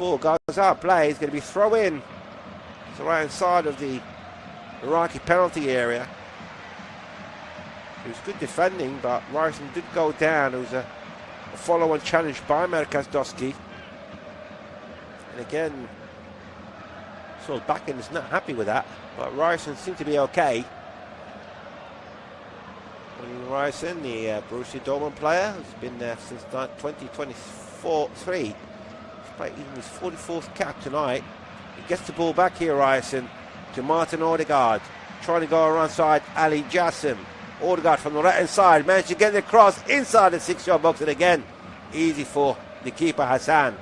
ball goes out, play is going to be throw in. It's the right hand side of the Iraqi penalty area. It was good defending, but Ryerson did go down. It was a follow-on challenge by Merkaz Doski. And again, so Bakken is not happy with that, but Ryerson seemed to be okay. Ryerson, the Borussia Dortmund player, has been there since 2023. He's played even his 44th cap tonight. He gets the ball back here, Ryerson, to Martin Odegaard, trying to go around side Ali Jassim. Odegaard from the right hand side managed to get the cross inside the 6-yard box, and again easy for the keeper Hassan.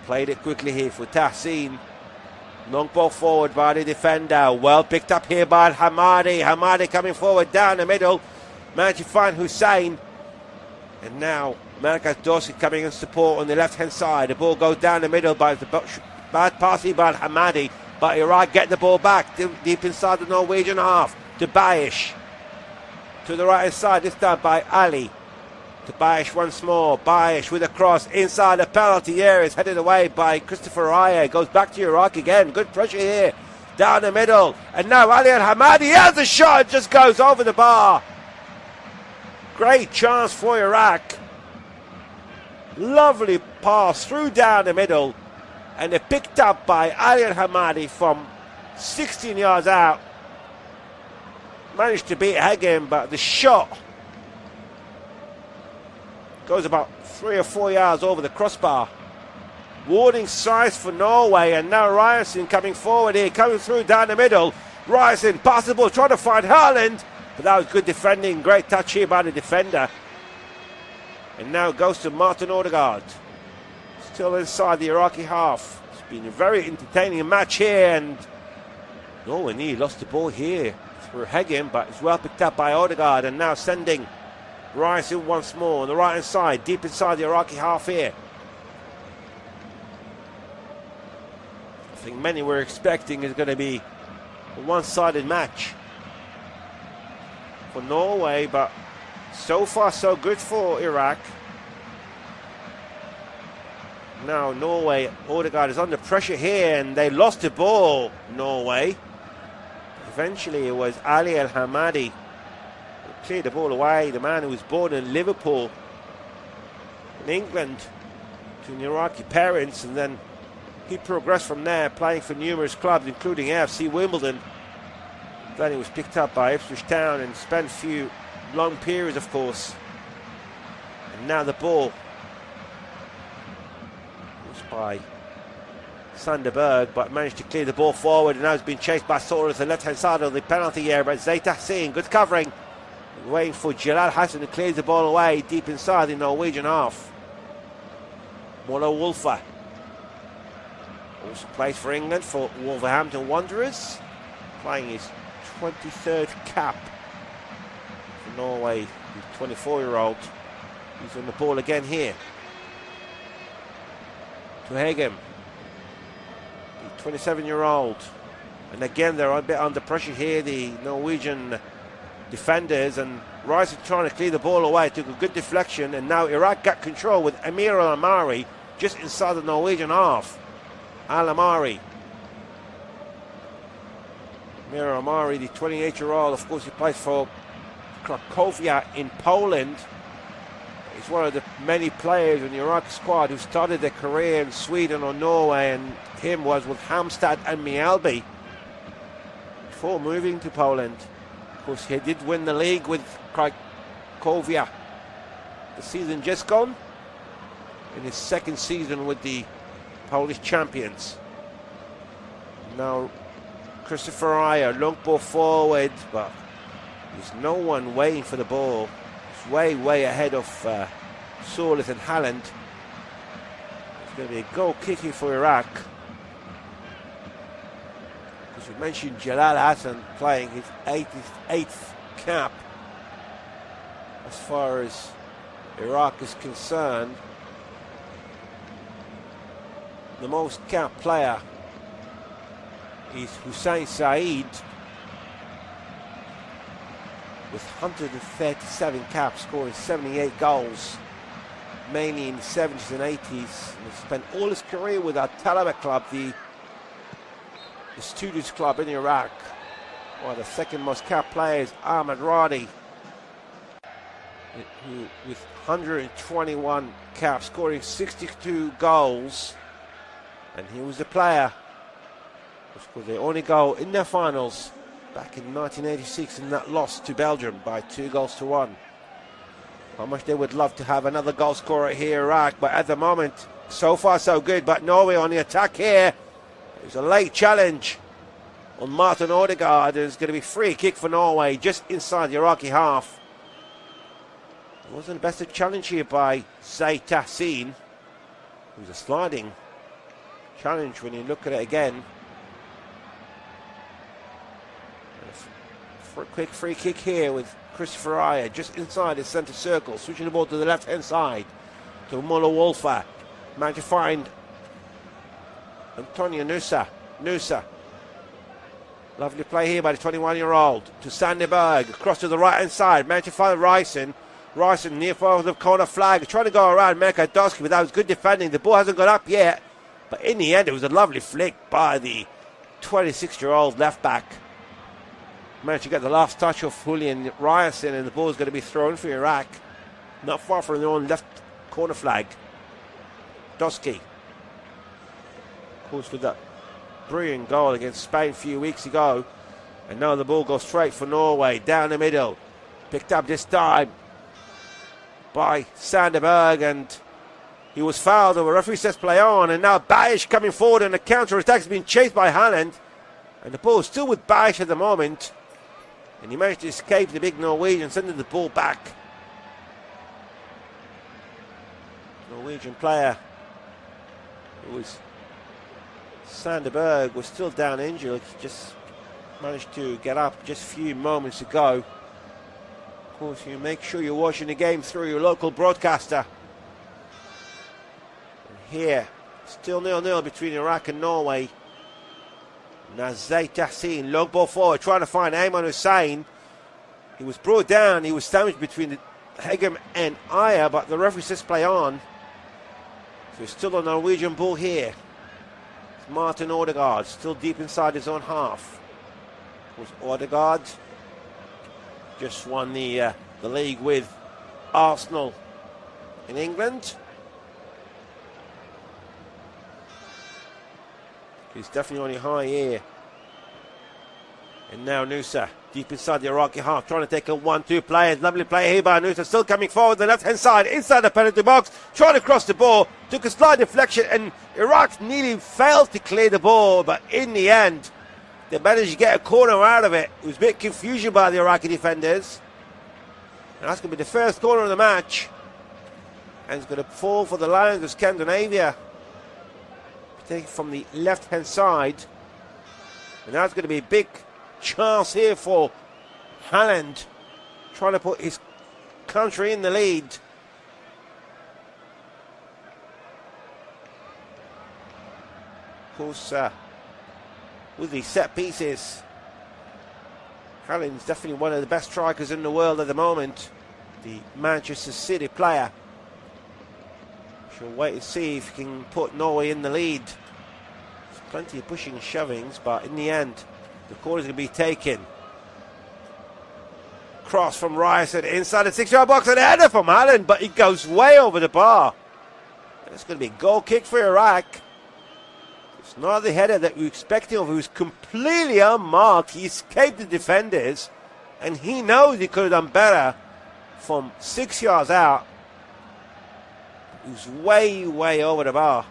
Played it quickly here for Tahsin. Long ball forward by the defender, well picked up here by Hamadi. Hamadi coming forward down the middle, managed to find Hussein, and now Merkaz Doski coming in support on the left hand side. The ball goes down the middle by the bad pass by Hamadi, but Iraq get the ball back deep inside the Norwegian half to Bayish. To the right hand side, this time by Ali. To Bayish once more. Bayish with a cross inside the penalty area. It's headed away by Christopher Raya. Goes back to Iraq again. Good pressure here. Down the middle. And now Ali Al Hamadi has a shot. It just goes over the bar. Great chance for Iraq. Lovely pass through down the middle. And they're picked up by Ali Al Hamadi from 16 yards out. Managed to beat Hagen, but the shot goes about 3 or 4 yards over the crossbar. Warning size for Norway, and now Ryerson coming forward here, coming through down the middle. Ryerson, possible, trying to find Haaland, but that was good defending. Great touch here by the defender. And now it goes to Martin Odegaard. Still inside the Iraqi half. It's been a very entertaining match here, and Norway nearly lost the ball here through Hagen, but it's well picked up by Odegaard, and now sending Ryerson once more on the right hand side, deep inside the Iraqi half here. I think many were expecting it's going to be a one-sided match for Norway, but so far so good for Iraq. Now Norway, Odegaard is under pressure here, and they lost the ball, Norway. Eventually it was Ali Al Hamadi who cleared the ball away, the man who was born in Liverpool in England to Iraqi parents, and then he progressed from there, playing for numerous clubs including AFC Wimbledon. Then he was picked up by Ipswich Town and spent a few long periods, of course. And now the ball was by Sanderberg, but managed to clear the ball forward, and now it's been chased by Soros on the left hand side of the penalty area. But Zayt Tahsin, good covering, waiting for Jalal Hassan, who clears the ball away deep inside the Norwegian half. Mola Wolfer also plays for England for Wolverhampton Wanderers, playing his 23rd cap for Norway. The 24-year-old, he's on the ball again here to Hagen, 27-year-old, and again they're a bit under pressure here, the Norwegian defenders, and Rice is trying to clear the ball away. Took a good deflection, and now Iraq got control with Amir Al Amari just inside the Norwegian half. Al Amari, Amir Al Amari, the 28-year-old, of course he plays for Cracovia in Poland. He's one of the many players in the Iraq squad who started their career in Sweden or Norway, and him was with Halmstad and Mjällby before moving to Poland. Of course, he did win the league with Cracovia. The season just gone, in his second season with the Polish champions. Now Christopher Raya, long ball forward, but there's no one waiting for the ball. It's way ahead of Solis and Haaland. It's going to be a goal kicking for Iraq. As we mentioned, Jalal Hassan playing his 88th cap as far as Iraq is concerned. The most capped player is Hussein Saeed with 137 caps, scoring 78 goals. mainly in the 70s and 80s. He spent all his career with Al Talaba club, the students club in Iraq. One of the second most capped players, Ahmad Radi, who with 121 caps, scoring 62 goals. And he was the player who scored their only goal in their finals back in 1986 in that loss to Belgium by 2-1. How much they would love to have another goal scorer here, Iraq, but at the moment, so far so good. But Norway on the attack here. There's a late challenge on Martin Odegaard. There's going to be free kick for Norway just inside the Iraqi half. It wasn't the best of challenge here by Zaid Tahsin. It was a sliding challenge when you look at it again. For a quick free kick here with Christopher Ayer just inside his centre circle, switching the ball to the left hand side to Muller Wolfer. Managed to find Antonio Nusa. Lovely play here by the 21-year-old to Sandeberg, across to the right hand side. Managed to find Ryson near for the corner flag, trying to go around Melka Dosky, but that was good defending. The ball hasn't gone up yet, but in the end it was a lovely flick by the 26-year-old left back. Managed to get the last touch of Julian Ryerson, and the ball is going to be thrown for Iraq, not far from their own left corner flag. Dosky, of course, with that brilliant goal against Spain a few weeks ago, and now the ball goes straight for Norway, down the middle, picked up this time by Sandeberg, and he was fouled. The referee says play on, and now Bayish coming forward, and the counter-attack has been chased by Haaland, and the ball is still with Bayish at the moment, and he managed to escape the big Norwegian, sending the ball back. Norwegian player, who was Sandeberg, was still down injured. He just managed to get up just a few moments ago. Of course, you make sure you're watching the game through your local broadcaster. And here, still 0-0 between Iraq and Norway. Now Zaid Tahsin, long ball forward, trying to find Ayman Hussein. He was brought down, he was sandwiched between Hegem and Ayer, but the referee says play on. So it's still a Norwegian ball here. It's Martin Odegaard, still deep inside his own half. It was Odegaard. Just won the league with Arsenal in England. He's definitely on a high here. And now Nusa, deep inside the Iraqi half, trying to take a 1-2 play. Lovely play here by Nusa, still coming forward the left-hand side, inside the penalty box, trying to cross the ball, took a slight deflection, and Iraq nearly failed to clear the ball, but in the end, they managed to get a corner out of it. It was a bit confusion by the Iraqi defenders. And that's going to be the first corner of the match. And it's going to fall for the Lions of Scandinavia. Taken from the left-hand side. And that's going to be a big chance here for Haaland, trying to put his country in the lead. Of course, with these set pieces, Haaland's definitely one of the best strikers in the world at the moment. The Manchester City player. We'll wait and see if he can put Norway in the lead. There's plenty of pushing and shovings, but in the end, the corner is going to be taken. Cross from Ryerson inside the 6-yard box, and a header from Haaland, but it goes way over the bar. And it's going to be a goal kick for Iraq. It's not the header that we were expecting of. He was completely unmarked. He escaped the defenders, and he knows he could have done better from 6 yards out. He was way over the bar.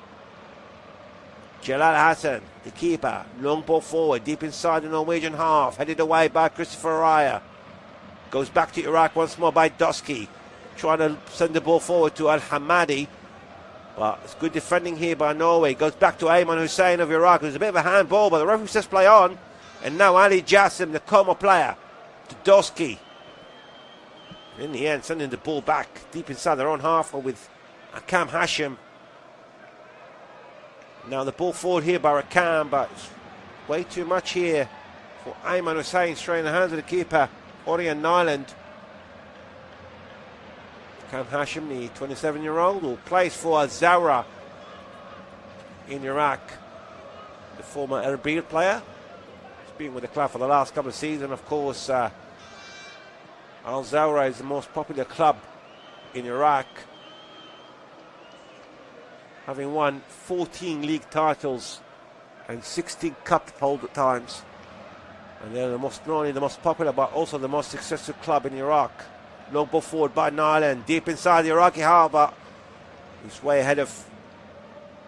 Jalal Hassan, the keeper, long ball forward, deep inside the Norwegian half, headed away by Christopher Ayer. Goes back to Iraq once more by Dosky, trying to send the ball forward to Al Hamadi. But it's good defending here by Norway. Goes back to Ayman Hussein of Iraq. There's a bit of a handball, but the referee says play on. And now Ali Jassim, the Como player, to Dosky. In the end, sending the ball back deep inside their own half with Akam Hashim. Now the ball forward here by Akam, but it's way too much here for Ayman Hussein, straight in the hands of the keeper, Orion Nyland. Kam Hashim, the 27-year-old, who plays for Zawra in Iraq, the former Erbil player. He's been with the club for the last couple of seasons. Of course, Al Zawra is the most popular club in Iraq, having won 14 league titles and 16 cup holder times. And they're not only the most popular, but also the most successful club in Iraq. Long ball forward by Nyland, deep inside the Iraqi half, but he's way ahead of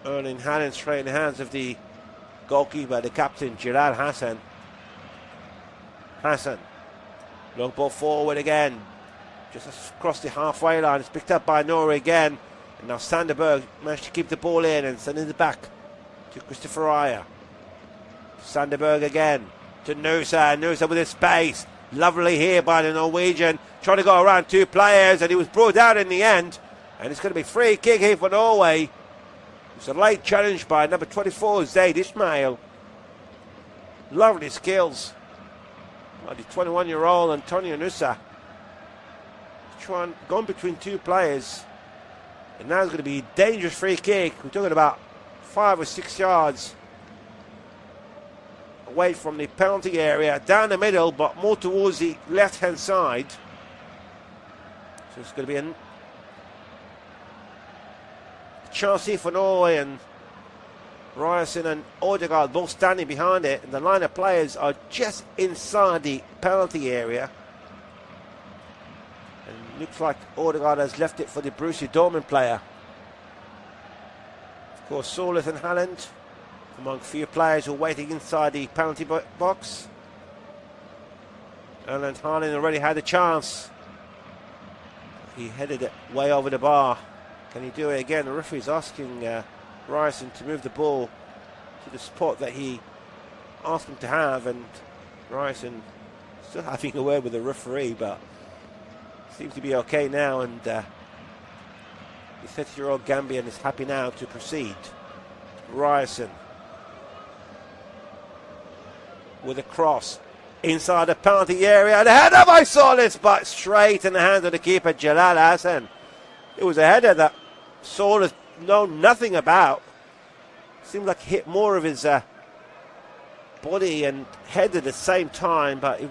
Erling Haaland, straight in the hands of the goalkeeper, the captain, Jalal Hassan. Hassan, long ball forward again, just across the halfway line. It's picked up by Norway again, and now Sanderberg managed to keep the ball in and send it back to Christopher Ayer. Sanderberg again to Nusa. Nusa with his space. Lovely here by the Norwegian, trying to go around two players, and he was brought out in the end. And it's going to be free kick here for Norway. It's a late challenge by number 24, Zaid Ismail. Lovely skills by the 21-year-old Antonio Nusa. Gone between two players. And now it's going to be a dangerous free kick. We're talking about 5 or 6 yards away from the penalty area, down the middle, but more towards the left-hand side. So it's going to be a chance here for Norway, and Ryerson and Odegaard both standing behind it, and the line of players are just inside the penalty area. And looks like Odegaard has left it for the Borussia Dortmund player. Of course, Solis and Haaland among few players who are waiting inside the penalty box. Erling Haaland already had a chance. He headed it way over the bar. Can he do it again? The referee is asking Ryerson to move the ball to the spot that he asked him to have, and Ryerson still having a word with the referee, but seems to be okay now, and the 30-year-old Gambian is happy now to proceed. Ryerson with a cross inside the penalty area. The header by Solis, but straight in the hands of the keeper, Jalal Hassan. It was a header that Solis know nothing about. Seemed like he hit more of his body and head at the same time, but it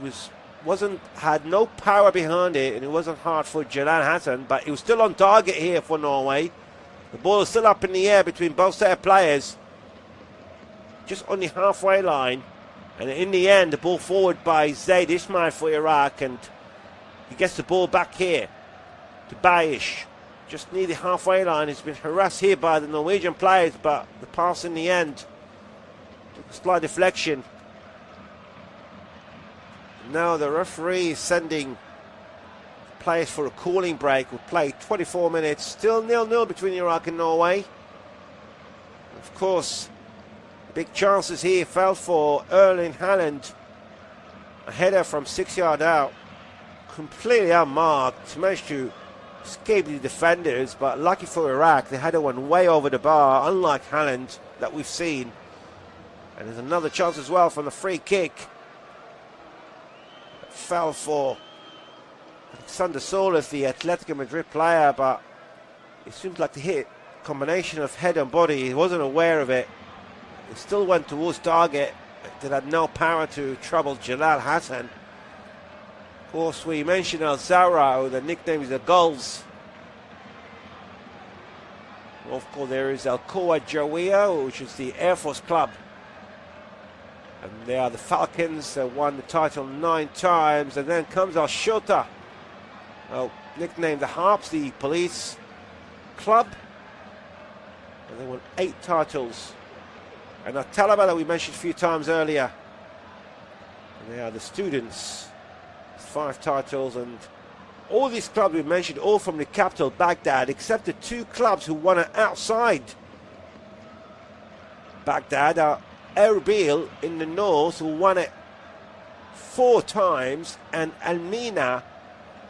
had no power behind it, and it wasn't hard for Jalal Hassan, but it was still on target here for Norway. The ball is still up in the air between both set of players, just on the halfway line. And in the end, the ball forward by Zaid Ismail for Iraq, and he gets the ball back here to Bayish, just near the halfway line. He's been harassed here by the Norwegian players, but the pass in the end took a slight deflection. Now the referee is sending players for a cooling break. We'll play 24 minutes, still 0-0 between Iraq and Norway. Of course, big chances here fell for Erling Haaland. A header from 6 yards out, completely unmarked. Managed to escape the defenders, but lucky for Iraq, the header went way over the bar, unlike Haaland that we've seen. And there's another chance as well from the free kick. That fell for Alexander Solis, the Atletico Madrid player, but it seems like the hit combination of head and body, he wasn't aware of it. It still went towards target. It had no power to trouble Jalal Hassan. Of course, we mentioned Al Zawra, the nickname is the Gulls. Well, of course, there is Al Quwa Jawiya, which is the Air Force club. And they are the Falcons, won the title 9 times. And then comes Al Shota, nicknamed the Harps, the police club. And they won 8 titles. And the Talaba that we mentioned a few times earlier. And they are the Students, 5 titles. And all these clubs we mentioned, all from the capital, Baghdad, except the 2 clubs who won it outside Baghdad are Erbil in the north, who won it 4 times, and Al-Mina,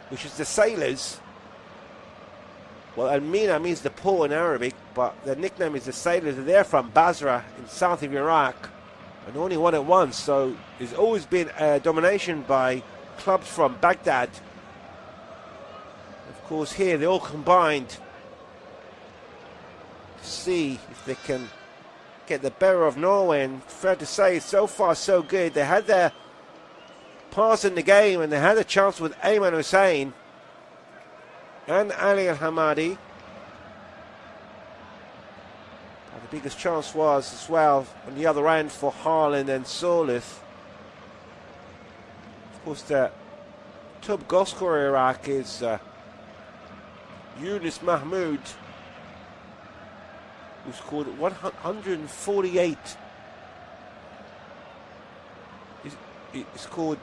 which is the sailors. Well, Al-Mina means the port in Arabic, but their nickname is the Sailors. They're from Basra in south of Iraq and only won it once, so there's always been a domination by clubs from Baghdad. Of course, here they all combined to see if they can get the better of Norway, and fair to say, so far so good. They had their pass in the game, and they had a chance with Ayman Hussein and Ali Al-Hamadi. The biggest chance was as well on the other end for Haaland and Solith. Of course, the top goal scorer Iraq is Yunus Mahmoud, who scored 148. He scored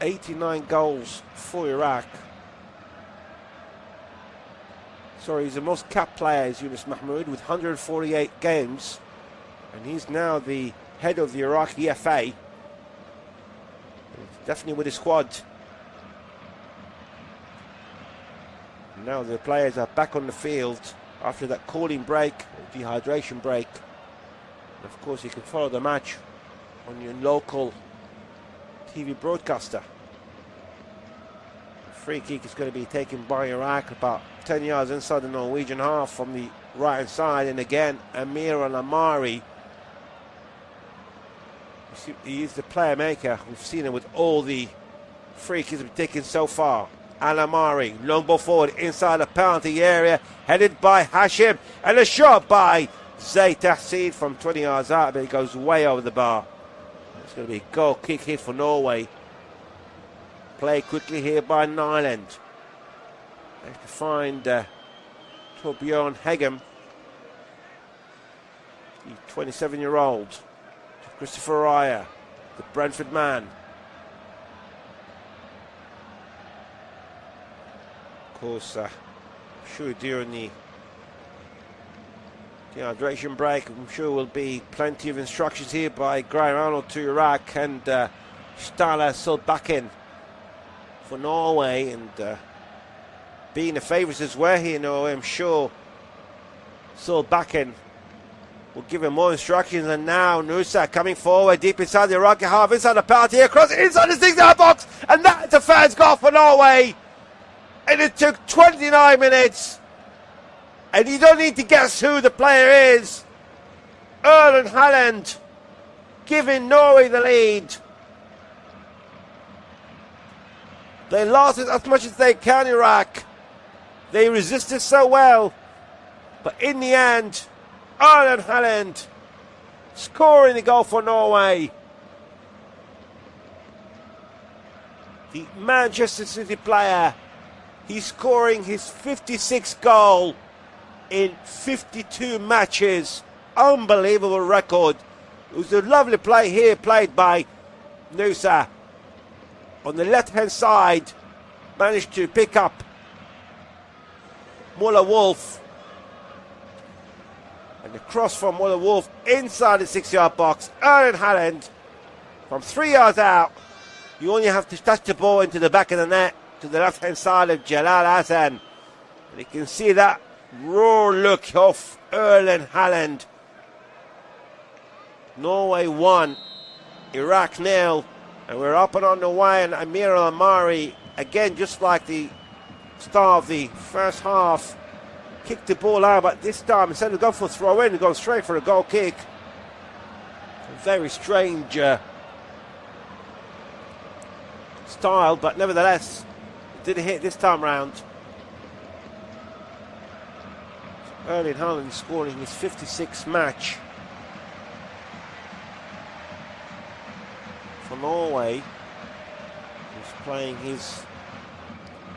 89 goals for Iraq. Sorry, he's the most capped player, is Yunus Mahmoud, with 148 games, and he's now the head of the Iraqi FA. Definitely with his squad. Now the players are back on the field after that cooling break, dehydration break. And of course, you can follow the match on your local TV broadcaster. The free kick is going to be taken by Iraq about 10 yards inside the Norwegian half from the right hand side, and again Amir Al-Amari. He is the player maker. We've seen him with all the free kicks we've taken so far. Al-Amari, long ball forward inside the penalty area, headed by Hashim, and a shot by Zayd Tahsid from 20 yards out, but it goes way over the bar. It's going to be a goal kick here for Norway. Play quickly here by Nyland. They have to find Torbjorn Hegem, the 27-year-old. Christopher Raya, the Brentford man. Of course, sure during the hydration break, I'm sure will be plenty of instructions here by Graham Arnold to Iraq, and Stala Solbakken for Norway, and being the favourites as well here in Norway, I'm sure Solbakken will give him more instructions. And now Nusa coming forward deep inside the Iraqi half, inside the penalty, across inside the 6-yard box, and that's a first goal for Norway. And it took 29 minutes, and you don't need to guess who the player is. Erling Haaland giving Norway the lead. They lost it as much as they can, Iraq. They resisted so well, but in the end, Erling Haaland scoring the goal for Norway. The Manchester City player, he's scoring his 56th goal in 52 matches. Unbelievable record. It was a lovely play here, played by Nusa. On the left-hand side, managed to pick up Muller Wolf. And the cross from Muller Wolf inside the 6-yard box. Erling Haaland from 3 yards out. You only have to touch the ball into the back of the net to the left-hand side of Jalal Hassan. And you can see that raw look of Erling Haaland. Norway 1, Iraq 0. And we're up and on the way, and Amir Al-Amari, again, just like the start of the first half, kicked the ball out, but this time, instead of going for a throw-in, they've gone straight for a goal kick. A very strange style, but nevertheless, it didn't hit this time round. Erling Haaland scoring his 56th match for Norway. He's playing his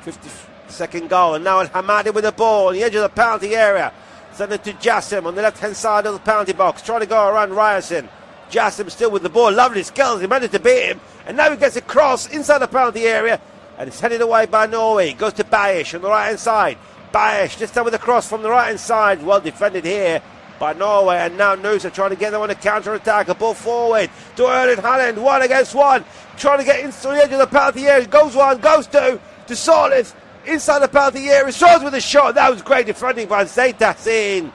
52nd goal, and now Al-Hamadi with the ball on the edge of the penalty area. Send it to Jassim on the left-hand side of the penalty box, trying to go around Ryerson. Jassim still with the ball, lovely skills, he managed to beat him, and now he gets a cross inside the penalty area, and it's headed away by Norway. Goes to Bayesh on the right-hand side. Bayesh, this time with a cross from the right-hand side, well defended here by Norway, and now Nusa trying to get them on a counter-attack. A ball forward to Erling Haaland, 1 against 1, trying to get into the edge of the penalty area. Goes one, goes two, to Solith, inside the penalty area, throws with a shot. That was great defending by Zayd Tahsin.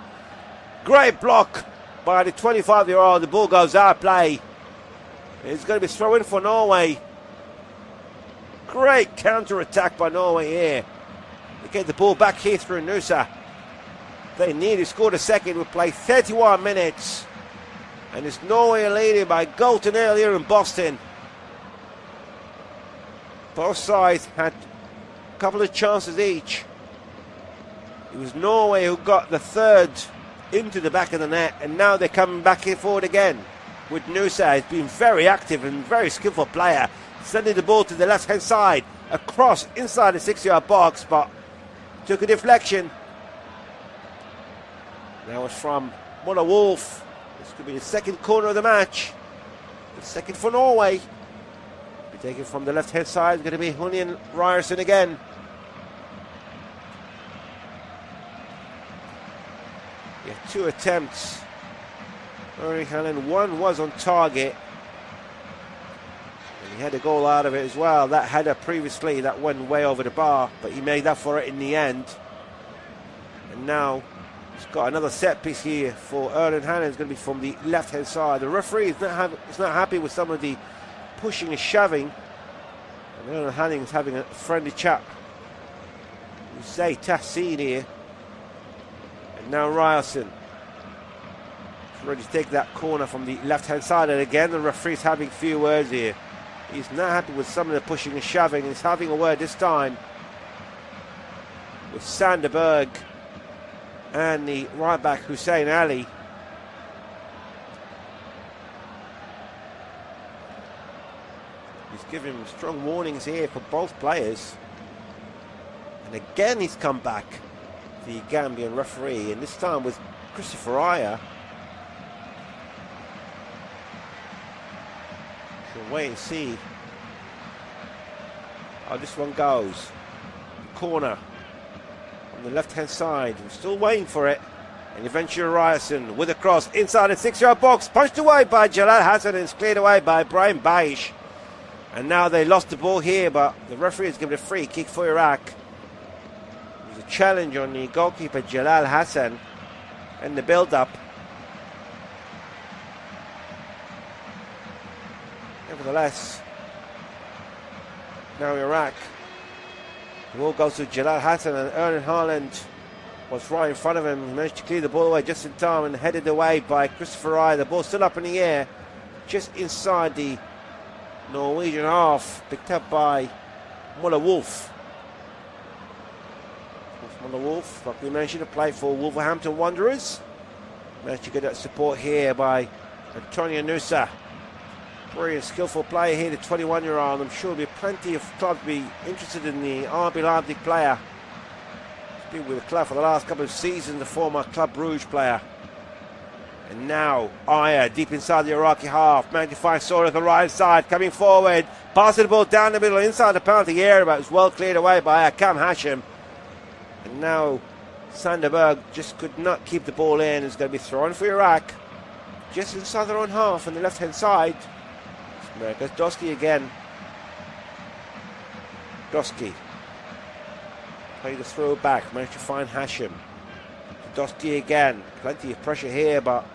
Great block by the 25-year-old. The ball goes out of play. It's going to be throw in for Norway. Great counter-attack by Norway here. They get the ball back here through Nusa. They nearly scored a second. We play 31 minutes. And it's Norway leading by goal to nil here in Boston. Both sides had a couple of chances each. It was Norway who got the third into the back of the net, and now they're coming back here forward again with Nusa. He's been very active and very skillful player, sending the ball to the left hand side across inside the 6-yard box, but took a deflection. Now it's from Muller Wolf. This could be the second corner of the match, the second for Norway. Be taken from the left hand side. It's going to be Hunnian Ryerson again. Yeah, 2 attempts. Erling Haaland, 1 was on target. And he had a goal out of it as well. That header previously, that went way over the bar, but he made up for it in the end. And now he's got another set piece here for Erling Haaland. It's going to be from the left hand side. The referee is not happy with some of the pushing and shoving. And Erling Haaland is having a friendly chat with Zay Tahsin here. And now Ryerson is ready to take that corner from the left hand side. And again, the referee's having a few words here. He's not happy with some of the pushing and shoving. He's having a word this time with Sanderberg and the right back Hussein Ali. He's giving him strong warnings here for both players. And again he's come back, the Gambian referee, and this time with Christopher Aya. We'll wait and see how this one goes. Corner on the left hand side. We're still waiting for it. And eventually Ryerson with a cross inside the 6-yard box, punched away by Jalal Hassan, and it's cleared away by Brian Baish. And now they lost the ball here, but the referee has given a free kick for Iraq. There's a challenge on the goalkeeper Jalal Hassan and the build-up. Nevertheless, now Iraq. The ball goes to Jalal Hassan, and Erling Haaland was right in front of him. He managed to clear the ball away just in time and headed away by Christopher Eye. The ball still up in the air, just inside the Norwegian half, picked up by Muller Wolf. Muller Wolf, like we mentioned, to play for Wolverhampton Wanderers. Managed to get that support here by Antonio Nusa. Brilliant, skillful player here, the 21-year-old. I'm sure there'll be plenty of clubs be interested in the RB Leipzig player. He's been with the club for the last couple of seasons, the former Club Brugge player. And now Aya deep inside the Iraqi half, managed to find Sora on the right side, coming forward, passing the ball down the middle inside the penalty area, but it was well cleared away by Akam Hashim. And now Sanderberg just could not keep the ball in. It's going to be thrown for Iraq, just inside their own half on the left hand side. It's Dosky again. Dosky played the throw back, managed to find Hashim. Dosky again, plenty of pressure here, but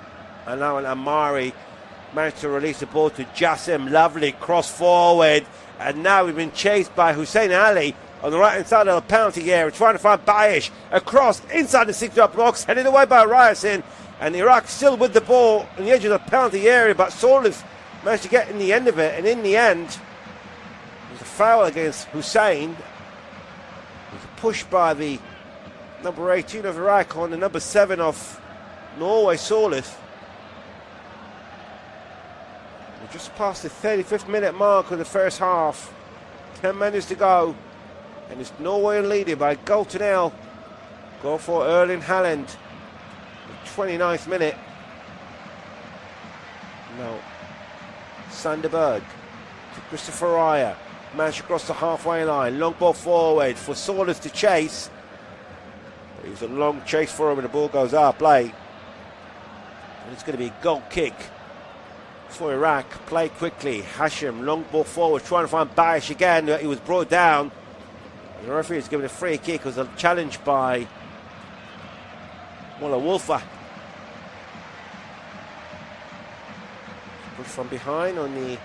now Amari managed to release the ball to Jassim. Lovely cross forward, and now we've been chased by Hussein Ali on the right hand side of the penalty area, trying to find Bayish across inside the 6-yard box, headed away by Ryerson, and Iraq still with the ball on the edge of the penalty area, but Solis managed to get in the end of it, and in the end there's a foul against Hussein. There's a push by the number 18 of Iraq on the number 7 of Norway, Solis. We're just past the 35th minute mark of the first half. 10 minutes to go, and it's Norway leading by goal to nil. Goal for Erling Haaland, the 29th minute. Now Sanderberg to Christopher Aya, managed across the halfway line, long ball forward for Solis to chase. It's a long chase for him, and the ball goes out of play. And it's going to be a goal kick for Iraq. Play quickly. Hashim, long ball forward, trying to find Bayish again. He was brought down. And the referee is given a free kick. It was a challenge by Muller Wolfer. Push from behind on the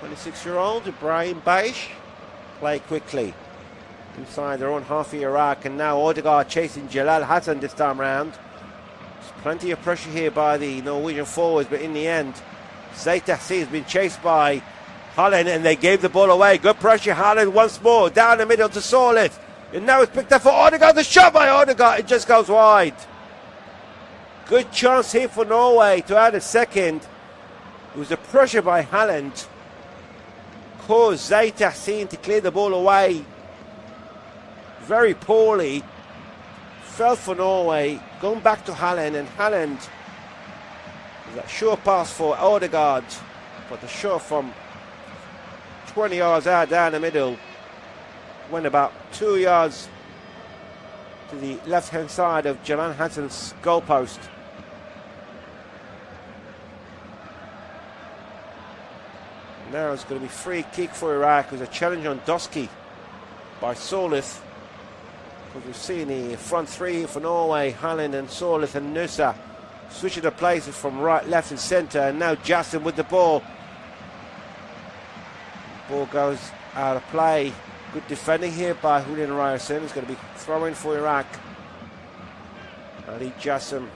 26-year-old Ibrahim Baish play quickly inside their own half of Iraq, and now Odegaard chasing Jalal Hassan this time round. There's plenty of pressure here by the Norwegian forwards, but in the end Zaid Tahsi has been chased by Holland and they gave the ball away. Good pressure, Holland once more down the middle to Solith, and now it's picked up for Odegaard. The shot by Odegaard, it just goes wide. Good chance here for Norway to add a second. It was the pressure by Holland caused Zaid Tahsin to clear the ball away very poorly. Fell for Norway, going back to Holland, and Holland, that sure pass for Odegaard, but the shot from 20 yards out down the middle went about 2 yards to the left hand side of Jalal Hassan's goalpost. Now it's going to be free kick for Iraq. There's a challenge on Dosky by Solith. Because we've seen the front three for Norway, Holland and Solith and Nusa switching the places from right, left and centre, and now Justin with the ball. Ball goes out of play. Good defending here by Julian Ryerson. It's going to be throwing for Iraq. Ali Jassim,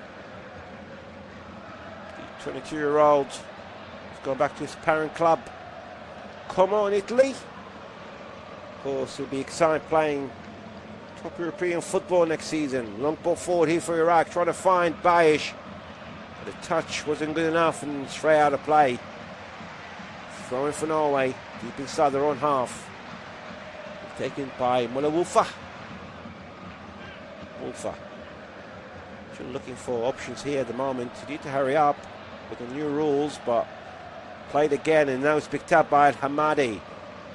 the 22-year-old, is going back to his parent club, Como in Italy. Of course, he'll be excited playing top European football next season. Long ball forward here for Iraq, trying to find Baish. The touch wasn't good enough and straight out of play. Throwing for Norway, deep inside their own half. Taken by Mulla Wolfa. Still looking for options here at the moment. You need to hurry up with the new rules, but played again, and now it's picked up by Al-Hamadi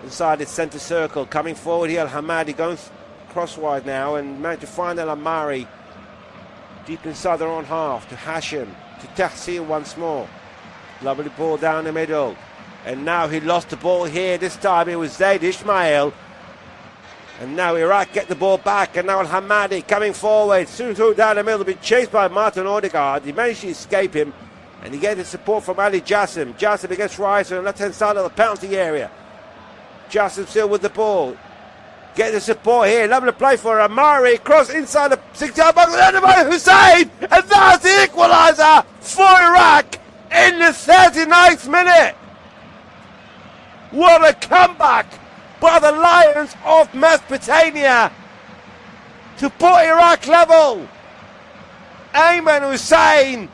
inside its centre circle. Coming forward here, Al-Hamadi going crosswise now and managed to find Al-Amari deep inside their own half to Hashim, to Tahsil once more. Lovely ball down the middle, and now he lost the ball here. This time it was Zaid Ismail, and now Iraq get the ball back, and now Al-Hamadi coming forward, soon through down the middle, been chased by Martin Odegaard. He managed to escape him, and he gets the support from Ali Jassim. Jassim against Rice on the left-hand side of the penalty area. Jassim still with the ball. Get the support here. Lovely play for Amari. Cross inside the 6-yard box. And by Hussein. And that's the equaliser for Iraq in the 39th minute. What a comeback by the Lions of Mesopotamia to put Iraq level. Ayman Hussein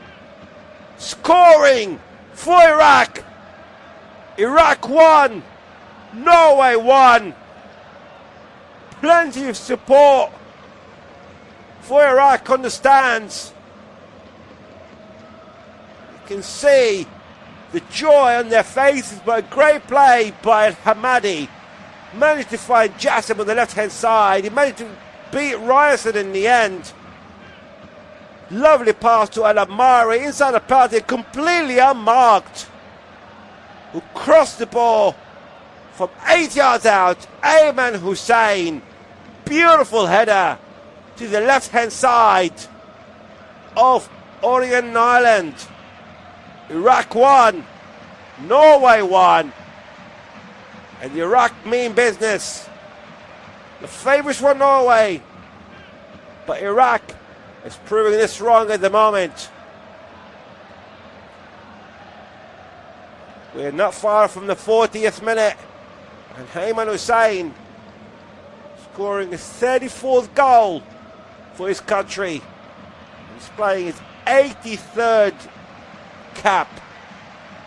scoring for Iraq. Iraq won. Norway won. Plenty of support for Iraq on the stands. You can see the joy on their faces, but a great play by Al-Hamadi. Managed to find Jassim on the left-hand side. He managed to beat Ryerson in the end. Lovely pass to Al-Amari inside the penalty, completely unmarked, who crossed the ball from 8 yards out. Ayman Hussein, beautiful header to the left-hand side of Orient Island. Iraq won, Norway won, and Iraq mean business. The favourites were Norway, but Iraq is proving this wrong at the moment. We're not far from the 40th minute, and Ayman Hussein scoring his 34th goal for his country. He's playing his 83rd cap.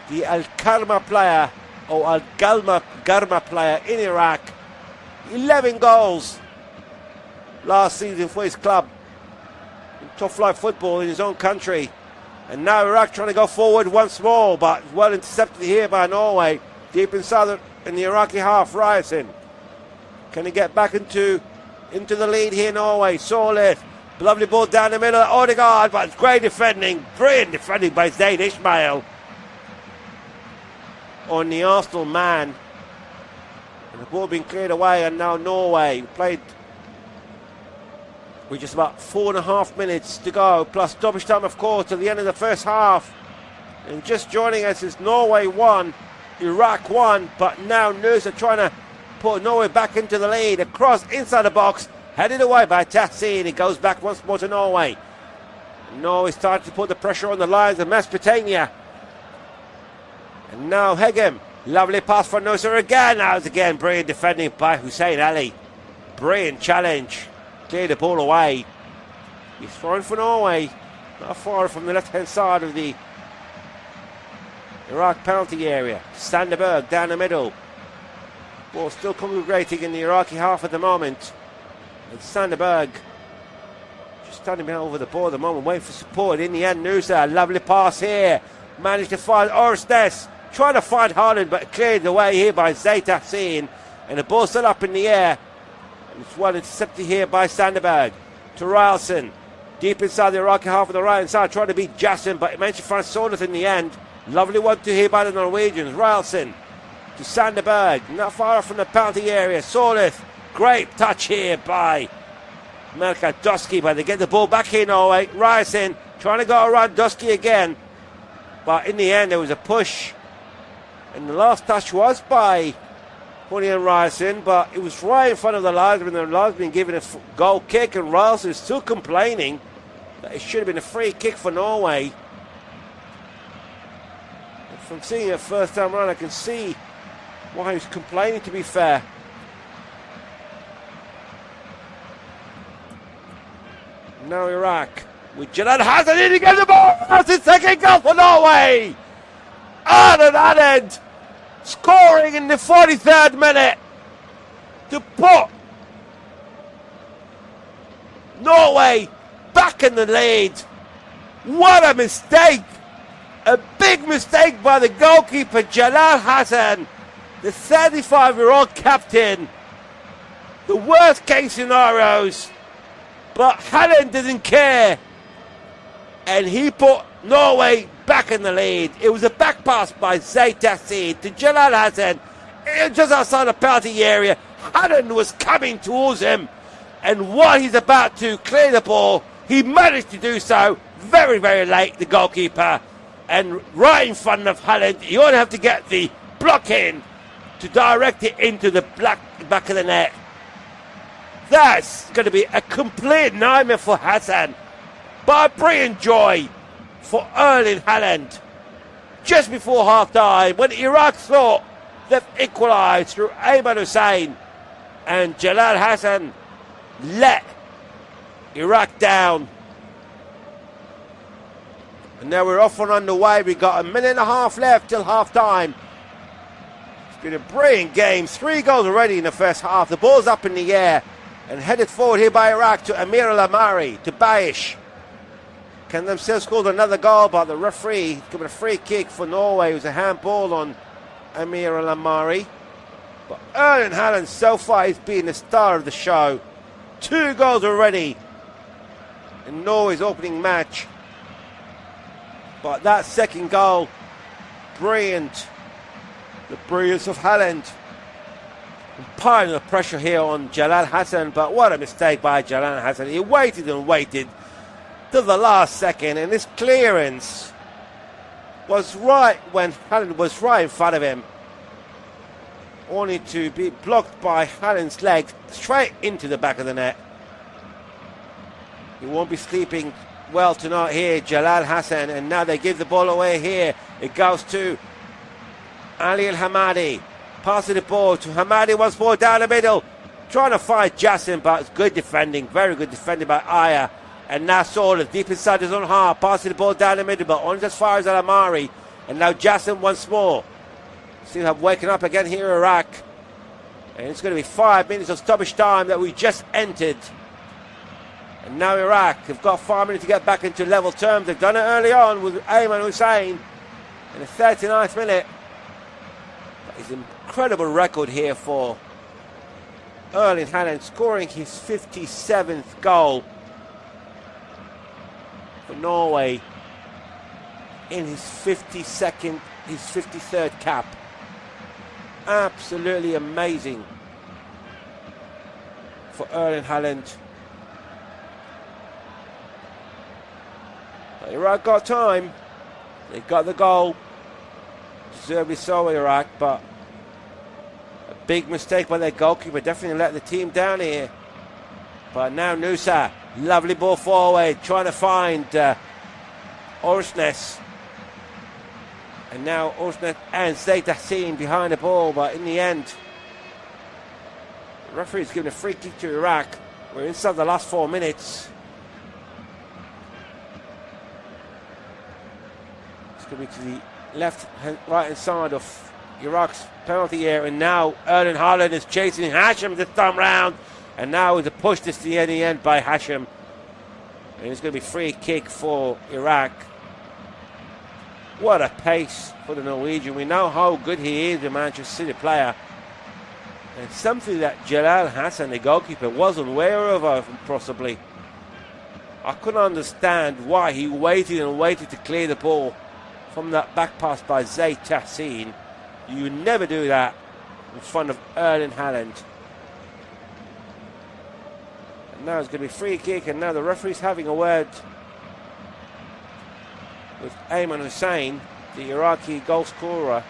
The Al-Karma player, or Al-Garma player in Iraq. 11 goals last season for his club in top flight football in his own country. And now Iraq trying to go forward once more, but well intercepted here by Norway. Deep inside in the Iraqi half, Ryerson. Can he get back into the lead here, Norway? Solith, lovely ball down the middle, Odegaard, but great defending, brilliant defending by Zaid Ismail on the Arsenal man. And the ball being cleared away, and now Norway played with just about 4.5 minutes to go, plus stoppage time, of course, to the end of the first half. And just joining us is Norway 1, Iraq won, but now Noosa trying to put Norway back into the lead. Across inside the box, headed away by Tassin. It goes back once more to Norway. Norway started to put the pressure on the lines of Mesopotamia. And now Hegem. Lovely pass for Noosa again. Now it's again brilliant defending by Hussein Ali. Brilliant challenge. Clear the ball away. He's throwing for Norway. Not far from the left-hand side of the Iraq penalty area. Sanderberg down the middle. Ball still congregating in the Iraqi half at the moment. And Sanderberg just standing behind over the ball at the moment, waiting for support. In the end, Noosa, lovely pass here. Managed to find Orsnes. Trying to find Haaland, but cleared away here by Zayt Hassin. And the ball still up in the air. And it's well intercepted here by Sanderberg. To Rielsen. Deep inside the Iraqi half of the right side, trying to beat Jassin, but he managed to find Solith in the end. Lovely one to here by the Norwegians. Rielsen to Sanderberg, not far off from the penalty area. Solith, great touch here by Melka Dusky, but they get the ball back here, Norway. Rielsen trying to go around Dusky again, but in the end there was a push, and the last touch was by Julian Rielsen, but it was right in front of the linesman. The linesman given a goal kick, and Rielsen is still complaining that it should have been a free kick for Norway. And from seeing it first time around, I can see why he's complaining, to be fair. Now Iraq with Jalal Hassan in to get the ball. That's his second goal for Norway. Out of that end, scoring in the 43rd minute to put Norway back in the lead. What a mistake! A big mistake by the goalkeeper Jalal Hassan, the 35-year-old captain. The worst case scenarios, but Haaland didn't care, and he put Norway back in the lead. It was a back pass by Zayt Hassin to Jalal Hassan, just outside the penalty area. Haaland was coming towards him, and while he's about to clear the ball, he managed to do so very, very late, the goalkeeper, and right in front of Haaland. You only have to get the block in to direct it into the back of the net. That's going to be a complete nightmare for Hassan, but a brilliant joy for Erling Haaland. Just before half-time, when Iraq thought they've equalised through Ayman Hussein, and Jalal Hassan let Iraq down. And now we're off and underway. We've got a minute and a half left till half-time. It's been a brilliant game. 3 goals already in the first half. The ball's up in the air and headed forward here by Iraq to Amir Al-Amari, to Bayish. Can themselves score another goal, but the referee given a free kick for Norway. It was a handball on Amir Al-Amari. But Erling Haaland so far has been the star of the show. 2 goals already in Norway's opening match. But that second goal, brilliant. The brilliance of Haaland. Piling the pressure here on Jalal Hassan, but what a mistake by Jalal Hassan. He waited and waited till the last second, and this clearance was right when Haaland was right in front of him, only to be blocked by Haaland's leg straight into the back of the net. He won't be sleeping well tonight here, Jalal Hassan, and now they give the ball away here. It goes to Ali Al-Hamadi. Passing the ball to Hamadi once more down the middle. Trying to find Jassin, but it's good defending. Very good defending by Aya. And now Solid deep inside his own half. Passing the ball down the middle, but only as far as Al-Amari. And now Jassin once more. Seem to have waken up again here in Iraq. And it's going to be 5 minutes of stoppage time that we just entered. And now Iraq have got 5 minutes to get back into level terms. They've done it early on with Ayman Hussein in the 39th minute. It's an incredible record here for Erling Haaland, scoring his 57th goal for Norway in his 53rd cap. Absolutely amazing for Erling Haaland. But Iraq got time. They got the goal. deservedly so, Iraq, but a big mistake by their goalkeeper, definitely let the team down here. But now Nusa, lovely ball forward, trying to find Orsnes. And now Orsnes and Zaid Hassin behind the ball, but in the end, the referee's given a free kick to Iraq. We're inside the last 4 minutes. It's going to be to the right hand side of Iraq's penalty area, and now Erling Haaland is chasing Hashim this time round, and now is a push this to the end by Hashim, and it's going to be free kick for Iraq. What a pace for the Norwegian. We know how good he is, the Manchester City player, and something that Jalal Hassan, the goalkeeper, wasn't aware of possibly. I couldn't understand why he waited and waited to clear the ball from that back pass by Zaid Hassin. You never do that in front of Erling Haaland. And now it's going to be free kick, and now the referee's having a word with Ayman Hussein, the Iraqi goal scorer.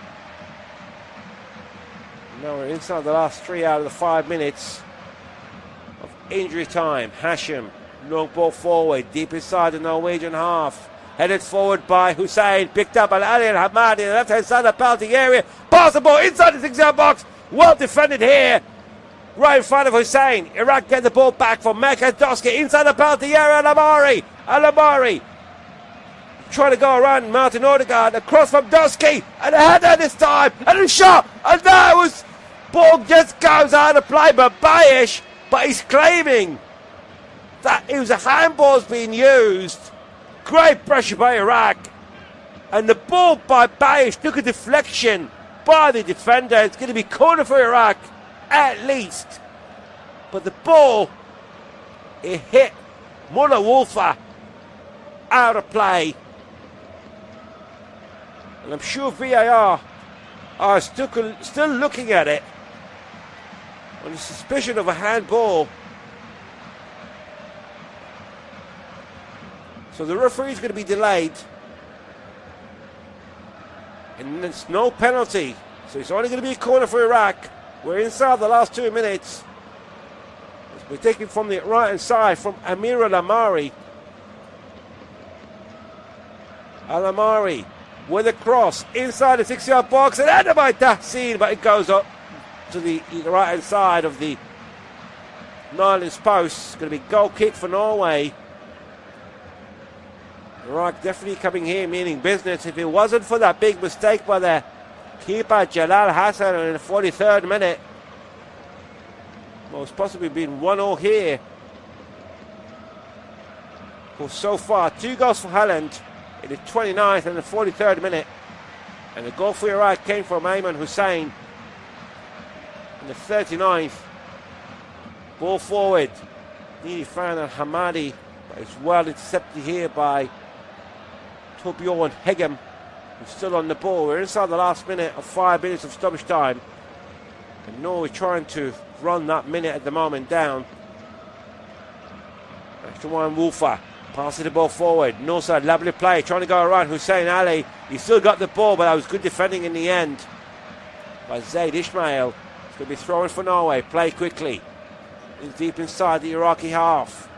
Now we're inside the last 3 out of the 5 minutes of injury time. Hashim, long ball forward, deep inside the Norwegian half. Headed forward by Hussein, picked up by Ali Al-Hamadi in the left-hand side of the penalty area. Pass the ball inside the 6-yard box. Well defended here, right in front of Hussein. Iraq get the ball back from Mekandowski inside the penalty area. Al-Amari trying to go around Martin Odegaard. Across from Dosky, and a header this time, and a shot, and that was ball just goes out of play by Bayish, but he's claiming that it was a handball's being used. Great pressure by Iraq, and the ball by Bayish took a deflection by the defender. It's going to be corner for Iraq at least, but the ball, it hit Mullah Wolfer out of play, and I'm sure VAR are still looking at it on the suspicion of a handball. So the referee's going to be delayed, and it's no penalty, so it's only going to be a corner for Iraq. We're inside the last 2 minutes. We're taking from the right hand side from Amir Al-Amari. Al-Amari with a cross inside the 6-yard box, and headed by Tahsin, but it goes up to the right hand side of the Netherlands post. It's going to be goal kick for Norway. Iraq definitely coming here meaning business. If it wasn't for that big mistake by their keeper Jalal Hassan in the 43rd minute, most possibly been 1-0 here. Well, so far 2 goals for Haaland in the 29th and the 43rd minute, and the goal for Iraq came from Ayman Hussein in the 39th. Ball forward, nearly found Al-Hamadi, but it's well intercepted here by Torbjorn Hegem, who's still on the ball. We're inside the last minute of 5 minutes of stoppage time, and Norway trying to run that minute at the moment down. Extra one, Wolfer passing the ball forward. Northside, lovely play, trying to go around Hussein Ali. He still got the ball, but that was good defending in the end by Zaid Ismail. It's going to be thrown for Norway. Play quickly. It's deep inside the Iraqi half.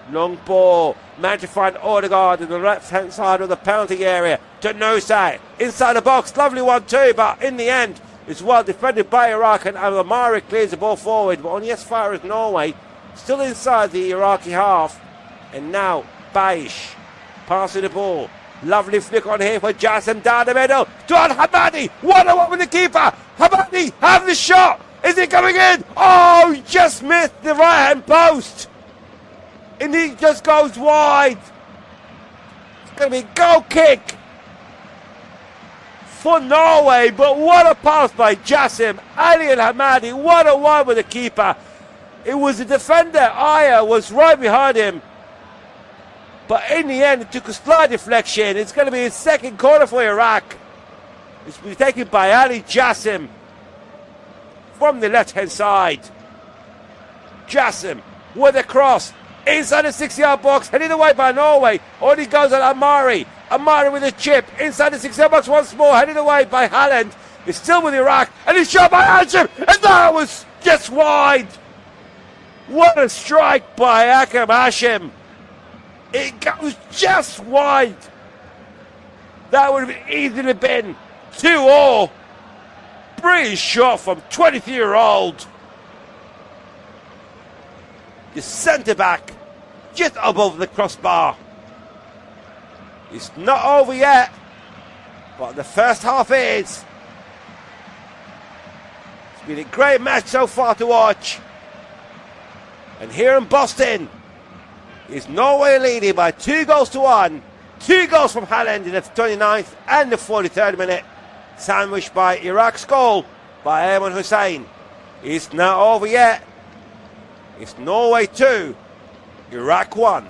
Long ball, managed to find Odegaard in the left-hand side of the penalty area to Nosai, inside the box, lovely one too, but in the end, it's well defended by Iraq, and Al-Amari clears the ball forward, but only as far as Norway, still inside the Iraqi half, and now Bayish passing the ball, lovely flick on here for Jassim down the middle, to Al-Hamadi, 1-1 with the keeper, Hamadi, have the shot, is it coming in? Oh, he just missed the right-hand post. And he just goes wide. It's going to be a goal kick for Norway, but what a pass by Jassim Ali Al-Hamadi, 1-1 with the keeper. It was the defender, Aya, was right behind him, but in the end it took a slight deflection. It's going to be his second corner for Iraq. It's been taken by Ali Jassim from the left hand side. Jassim with a cross inside the 6-yard box, headed away by Norway. On he goes at Amari. Amari with a chip inside the 6-yard box once more, headed away by Haaland. He's still with Iraq, and he's shot by Hashim, and that was just wide. What a strike by Akram Hashim. It goes just wide. That would have easily been 2-2. Brilliant shot from 23-year-old. The centre-back just above the crossbar. It's not over yet, but the first half is. It's been a great match so far to watch. And here in Boston, is Norway leading by 2-1. 2 goals from Haaland in the 29th and the 43rd minute, sandwiched by Iraq's goal by Ayman Hussein. It's not over yet. It's Norway 2, Iraq 1.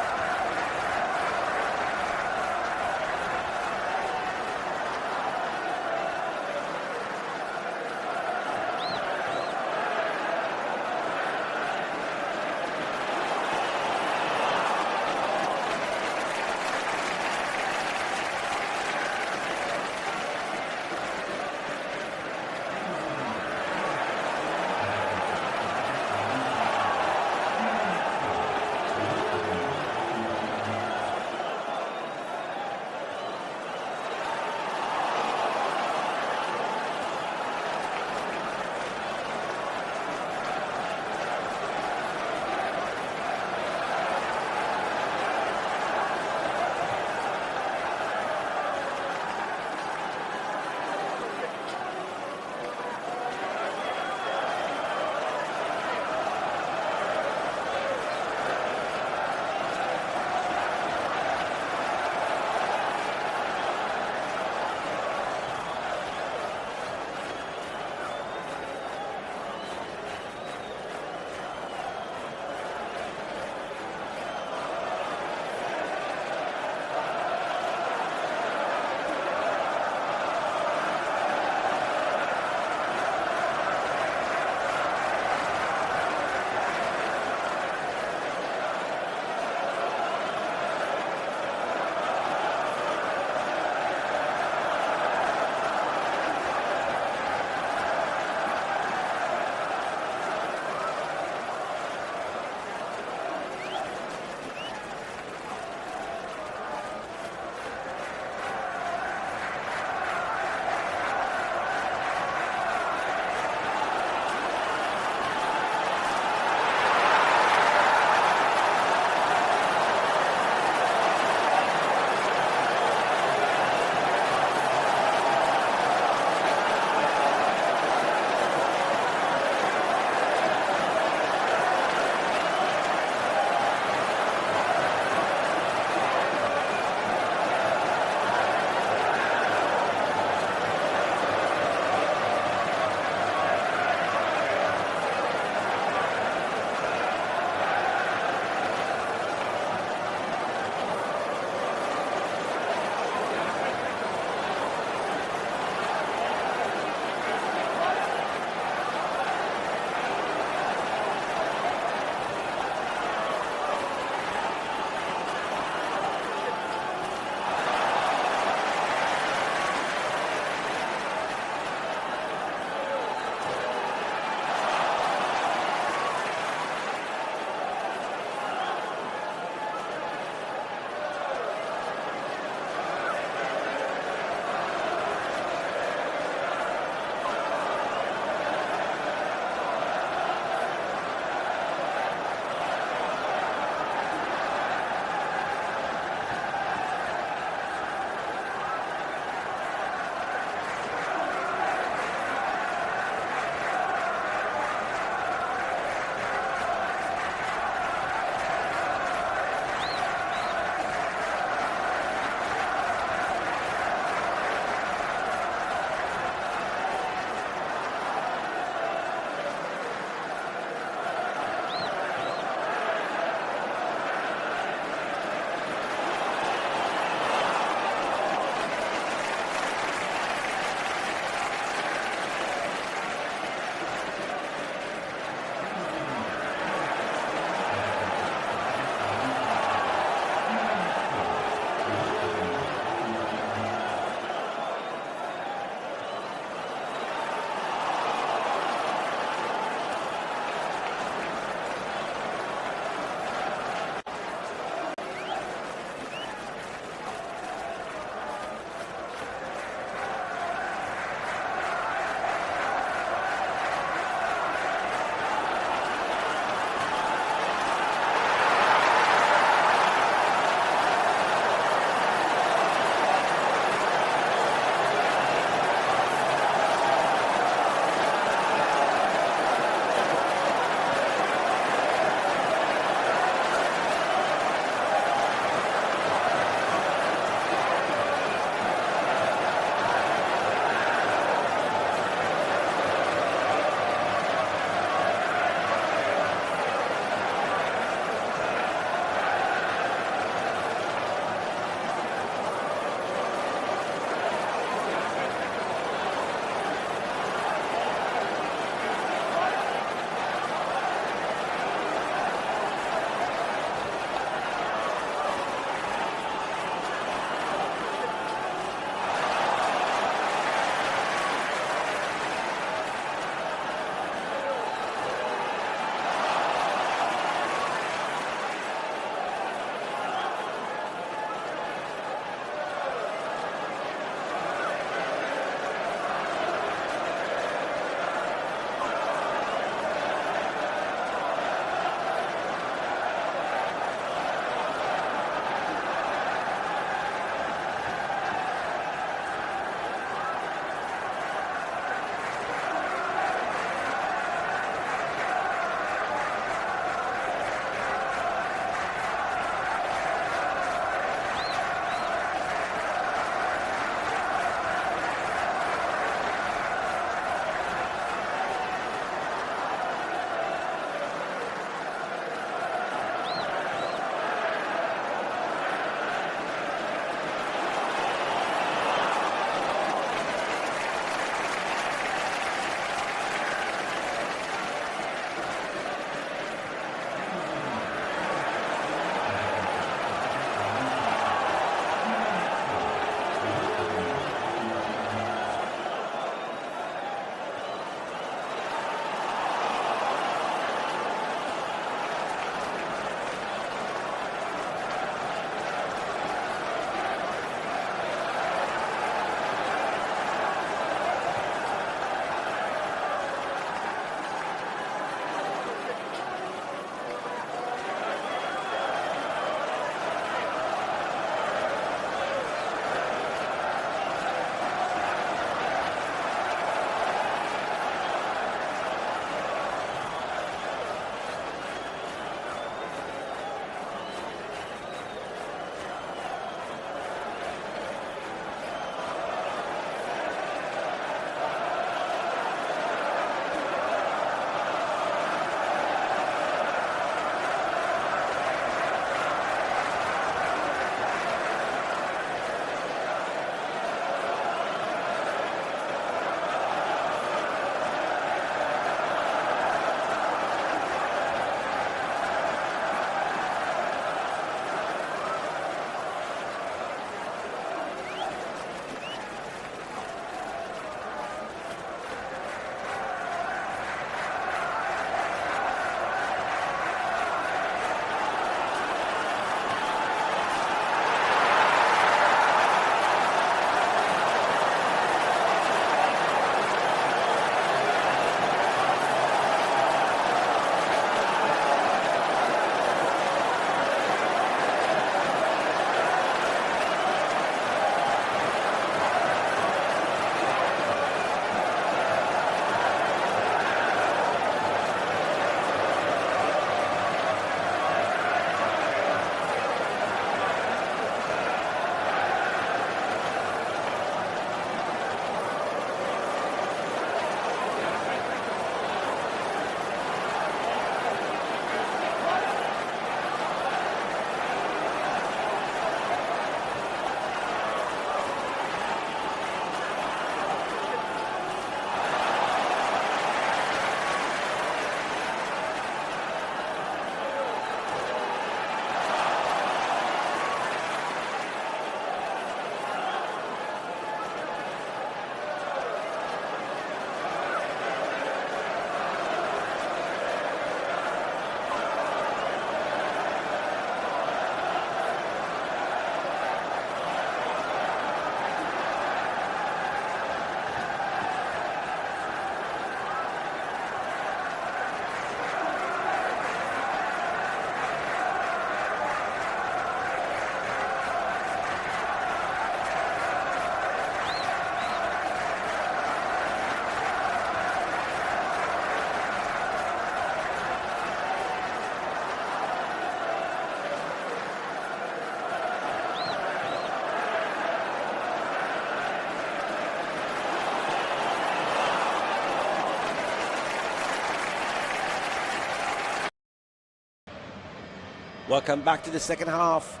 Welcome back to the second half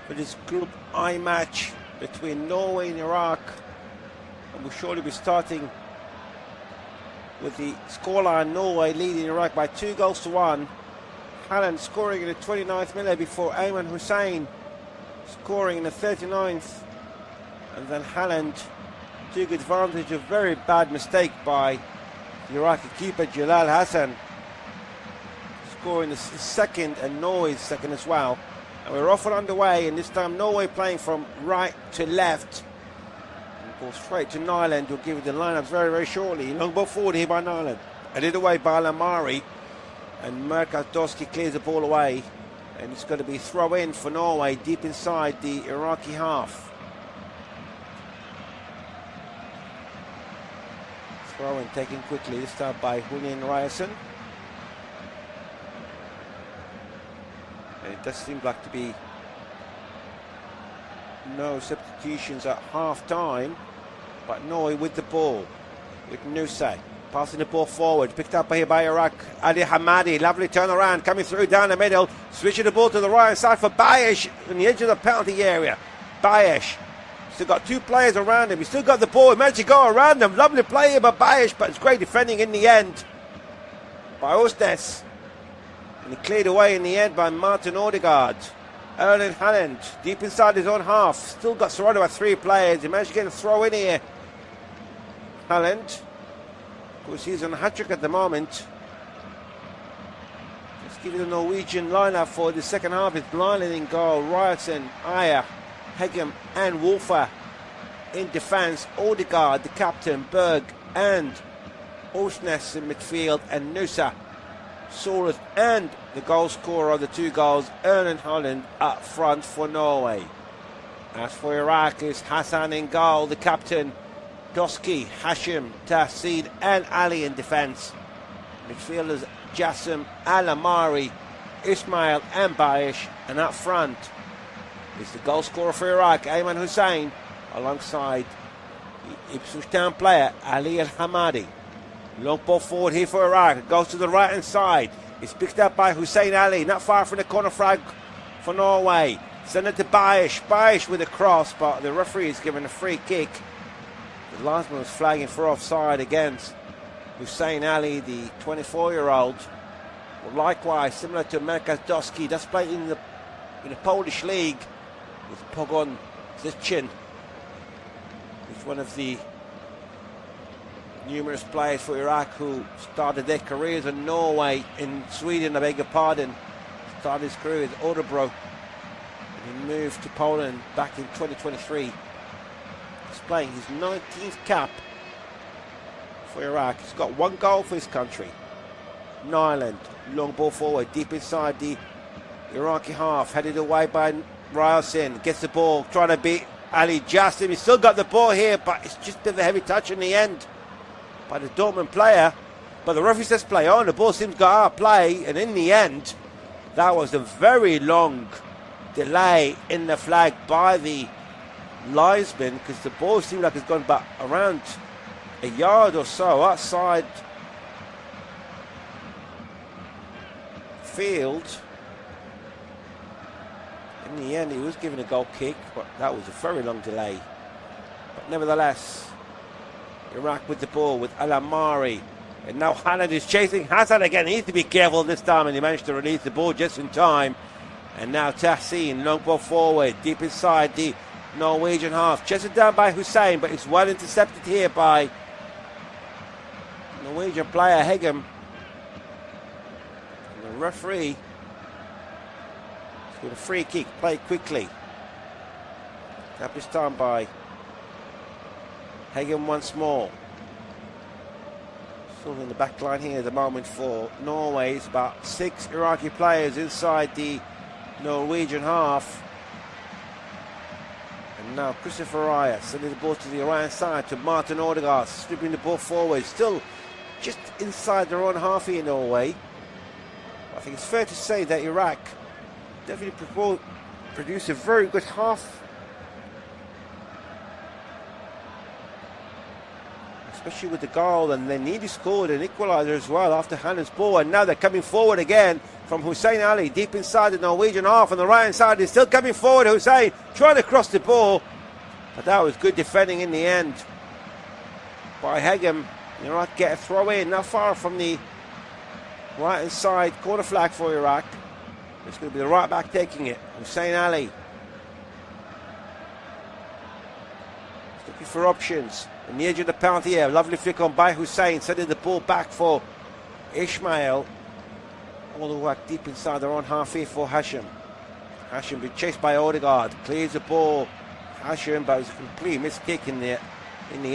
for this Group I match between Norway and Iraq. And we'll surely be starting with the scoreline: Norway leading Iraq by 2-1. Haaland scoring in the 29th minute before Ayman Hussein scoring in the 39th. And then Haaland took advantage of a very bad mistake by the Iraqi keeper Jalal Hassan, scoring the second and Norway's second as well. And we're off and underway, and this time Norway playing from right to left. And ball straight to Nyland. We'll give you the lineups very, very shortly. Long ball forward here by Nyland. Headed away by Lamari. And Merkadowski clears the ball away. And it's going to be throw in for Norway deep inside the Iraqi half. Throw in taken quickly, this time by Julian Ryerson. And it does seem like to be no substitutions at half time, but Norway with the ball with Nusay passing the ball forward, picked up here by Iraq. Ali Hamadi, lovely turnaround coming through down the middle, switching the ball to the right side for Bayesh on the edge of the penalty area. Bayesh still got two players around him, he's still got the ball, he managed to go around them. Lovely play here by Bayesh, but it's great defending in the end by Osnes. And he cleared away in the end by Martin Odegaard. Erling Haaland deep inside his own half, still got surrounded by three players. He managed to get a throw in here. Haaland, of course, he's on a hat-trick at the moment. Let's give you the Norwegian lineup for the second half. It's Lyland in goal, Ryerson, Ayer, Hegem and Wolfer in defence. Odegaard, the captain, Berg and Osnes in midfield, and Nusa, Soros and the goal scorer of the two goals, Erling Haaland, up front for Norway. As for Iraq, it's Hassan in goal, the captain, Doski, Hashim, Tahsid and Ali in defence. Midfielders Jassim, Al-Amari, Ismail and Bayesh, and up front is the goal scorer for Iraq, Ayman Hussein, alongside the Ipswich Town player Ali Al-Hamadi. Long ball forward here for Iraq. It goes to the right hand side. It's picked up by Hussein Ali, not far from the corner flag for Norway. Send it to Bayesh. Bayesh with a cross, but the referee is given a free kick. The linesman was flagging for offside against Hussein Ali, the 24-year-old. Well, likewise, similar to Merkadowski, that's played in the Polish league with Pogon Zichin, who's one of the numerous players for Iraq who started their careers in Norway, in Sweden, I beg your pardon. Started his career with Örebro, and he moved to Poland back in 2023. He's playing his 19th cap for Iraq. He's got one goal for his country. Nyland, long ball forward, deep inside the Iraqi half, headed away by Ryerson, gets the ball, trying to beat Ali Jassim. He's still got the ball here, but it's just a bit of a heavy touch in the end by the Dortmund player. But the referee says play on. The ball seems to go out of play, and in the end, that was a very long delay in the flag by the linesman, because the ball seemed like it's gone back around a yard or so outside field. In the end, he was given a goal kick, but that was a very long delay. But nevertheless, Iraq with the ball with Al-Amari, and now Haaland is chasing Hassan again. He needs to be careful this time, and he managed to release the ball just in time. And now Tahsin, long ball forward, deep inside the Norwegian half, chested down by Hussein, but it's well intercepted here by Norwegian player Hegem. And the referee with a free kick, played quickly. Up this time by Hegem once more. Still in the back line here at the moment for Norway. It's about 6 Iraqi players inside the Norwegian half. And now Christopher Raya sending the ball to the right side to Martin Odegaard, stripping the ball forward. Still just inside their own half here, Norway. I think it's fair to say that Iraq definitely produced a very good half, especially with the goal, and they nearly scored an equaliser as well after Haaland's ball, and now they're coming forward again. from Hussein Ali, deep inside the Norwegian half on the right hand side. He's still coming forward. Hussein trying to cross the ball, but that was good defending in the end by Hegem. Iraq get a throw in, not far from the right hand side corner flag for Iraq. It's going to be the right back taking it, Hussein Ali. He's looking for options on the edge of the penalty area. Lovely flick on by Hussein, sending the ball back for Ismail. All the way deep inside their own half here for Hashim. Hashim been chased by Odegaard, clears the ball. Hashim, but it was a complete miss kick in the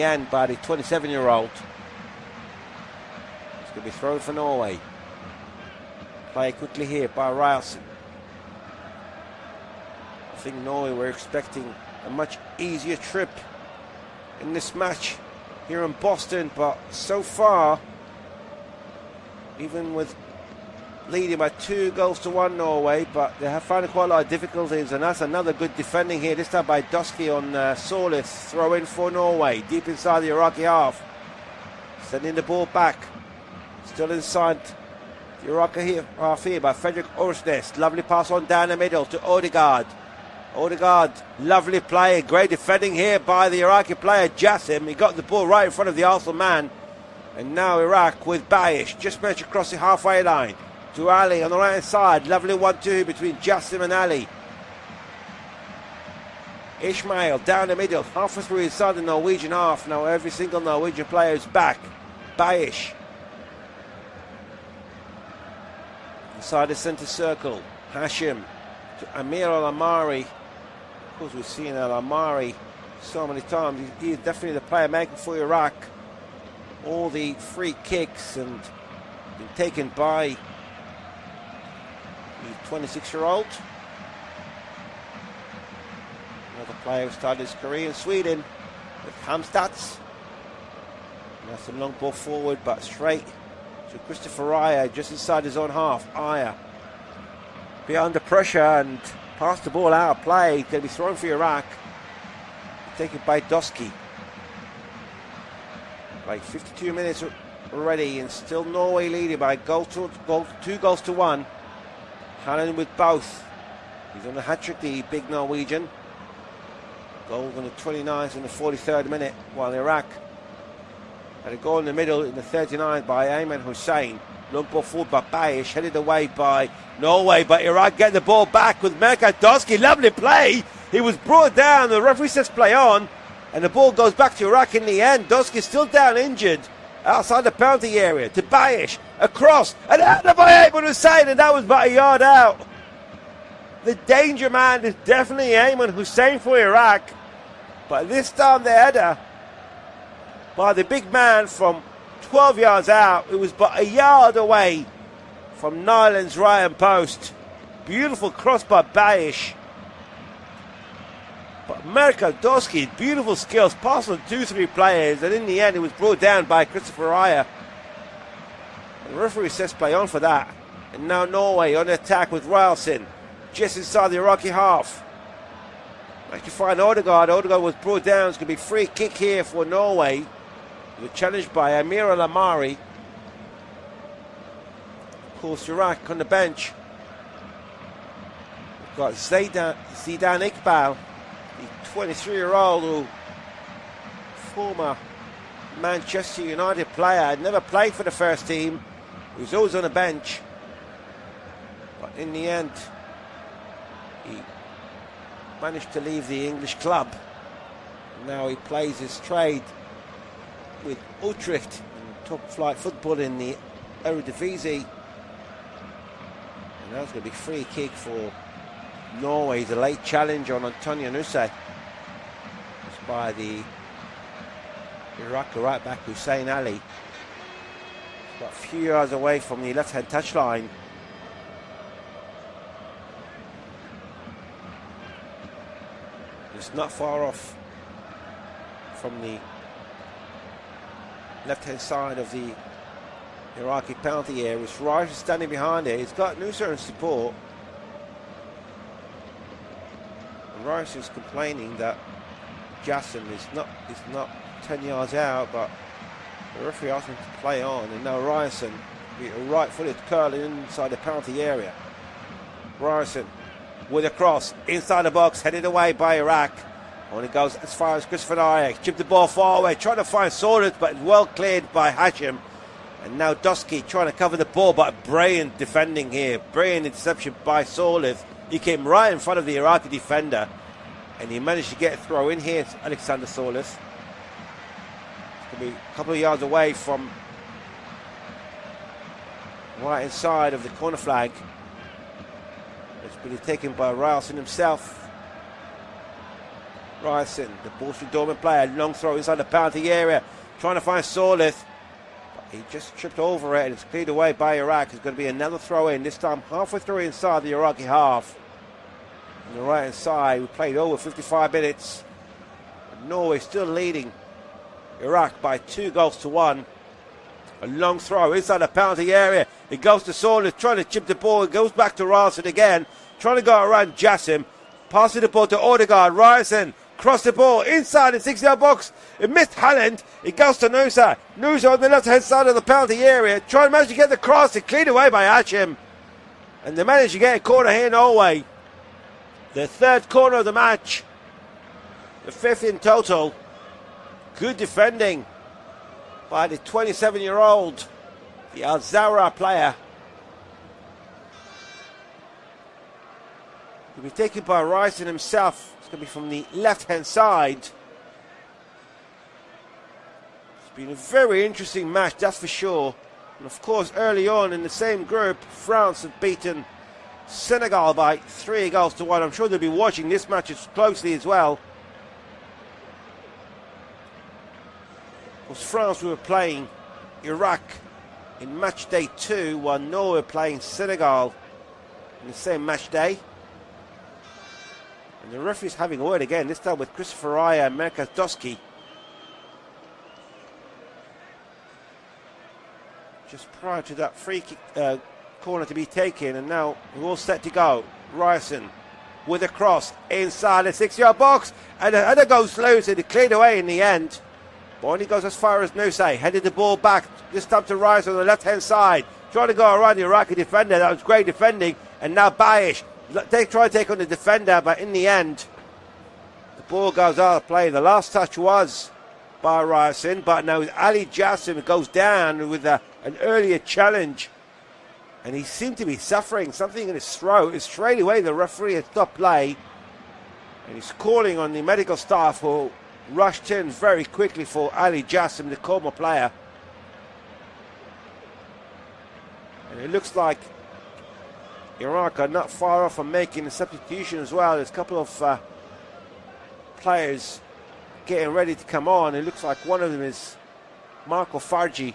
end by the 27-year-old. It's going to be thrown for Norway. Play quickly here by Ryerson. I think Norway were expecting a much easier trip in this match here in Boston, but so far, even with leading by 2-1 Norway, but they have found quite a lot of difficulties, and that's another good defending here, this time by Dusky on Solis. Throw in for Norway, deep inside the Iraqi half. Sending the ball back. Still inside the Iraqi half here by Fredrik Orsnes. Lovely pass on down the middle to Odegaard. Odegaard, lovely play, great defending here by the Iraqi player Jassim. He got the ball right in front of the Arsenal man. And now Iraq with Bayish, just managed to cross the halfway line. To Ali on the right hand side. Lovely 1-2 between Jassim and Ali. Ismail down the middle, halfway through inside the Norwegian half. Now every single Norwegian player is back. Bayish inside the centre circle. Hashim to Amir Al-Amari. Of course, we've seen Al-Amari so many times. He is definitely the player making for Iraq all the free kicks and been taken by the 26-year-old. Another player who started his career in Sweden with Halmstads. That's a long ball forward, but straight to Christopher Ayer, just inside his own half. Ayer be under pressure and pass the ball out of play. Going to be thrown for Iraq. Taken by Dosky. Like 52 minutes already, and still Norway leading by 2-1. Hannon with both. He's on the hat-trick, the big Norwegian. Goal on the 29th and the 43rd minute, while Iraq had a goal in the middle in the 39th by Ayman Hussein. Long ball forward by Bayish, headed away by Norway, but Iraq get the ball back with Merkat Dosky. Lovely play. He was brought down. The referee says play on, and the ball goes back to Iraq in the end. Dosky still down injured outside the penalty area to Bayish, across, and out by Ayman Hussein, and that was about a yard out. The danger man is definitely Ayman Hussein for Iraq, but this time the header by the big man from 12 yards out. It was but a yard away from Nyland's Ryan post. Beautiful cross by Bayish. But Merkat Dosky, beautiful skills, passed on 2-3 players, and in the end it was brought down by Christopher Ayer. The referee says play on for that. And now Norway on the attack with Ryerson, just inside the Iraqi half. Managed to find Odegaard. Odegaard was brought down. It's going to be free kick here for Norway. The challenge by Amir Al-Amari. Of course, Iraq on the bench. We've got Zidane Iqbal, the 23-year-old who former Manchester United player, had never played for the first team. He was always on the bench. But in the end, he managed to leave the English club. Now he plays his trade with Utrecht in top flight football in the Eredivisie. And that's going to be free kick for Norway. The late challenge on Antonio Nusse. It's by the Iraqi right back Hussein Ali. About a few yards away from the left-hand touchline. It's not far off from the left-hand side of the Iraqi penalty area. It's Rice is standing behind it. He's got Nusa in support. And Rice is complaining that Jassim is not 10 yards out, but the referee asked him to play on, and now Ryerson be a right-footed curl inside the penalty area. Ryerson with a cross inside the box, headed away by Iraq. Only goes as far as Christopher Ayak. Chipped the ball forward, trying to find Solis, but well cleared by Hashim. And now Dusky trying to cover the ball, but brilliant defending here. Brilliant interception by Solis. He came right in front of the Iraqi defender, and he managed to get a throw in here. Alexander Solis. It's going to be a couple of yards away from right inside of the corner flag. It's been taken by Ryerson himself. Ryerson, the Borussia Dortmund player, long throw inside the penalty area, trying to find Solis. But he just tripped over it, and it's cleared away by Iraq. It's going to be another throw in, this time halfway through inside the Iraqi half. On the right hand side, we played over 55 minutes. And Norway still leading Iraq by 2-1. A long throw inside the penalty area. It goes to Solis, trying to chip the ball. It goes back to Ryerson again, trying to go around Jassim. Passing the ball to Odegaard. Ryerson crossed the ball inside the 6-yard box. It missed Haaland. It goes to Nusa. Nusa on the left-hand side of the penalty area, trying to manage to get the cross. It cleared away by Hashim. And they managed to get a corner here in Norway. The third corner of the match. The fifth in total. Good defending by the 27-year-old, the Al Zawra player. He'll be taken by Ryerson himself. It's going to be from the left-hand side. It's been a very interesting match, that's for sure. And of course, early on in the same group, France have beaten Senegal by 3-1. I'm sure they'll be watching this match as closely as well. Of course, France were playing Iraq in match day 2, while Norway were playing Senegal in the same match day. And the referee's having a word again, this time with Christopher Aya and Merkaz Dosky. Just prior to that free kick, corner to be taken, and now we're all set to go. Ryerson with a cross inside the 6-yard box, and the header goes loose, and it cleared away in the end. But only goes as far as Nusay, headed the ball back, this time to Ryerson on the left-hand side, trying to go around the Iraqi defender. That was great defending, and now Bayish. They try to take on the defender, but in the end, the ball goes out of play. The last touch was by Ryerson, but now Ali Jassim goes down with an earlier challenge, and he seemed to be suffering something in his throat. And straight away, the referee had stopped play, and he's calling on the medical staff, who rushed in very quickly for Ali Jassim, the Como player. And it looks like Iraq are not far off from making a substitution as well. There's a couple of players getting ready to come on. It looks like one of them is Marco Fargi,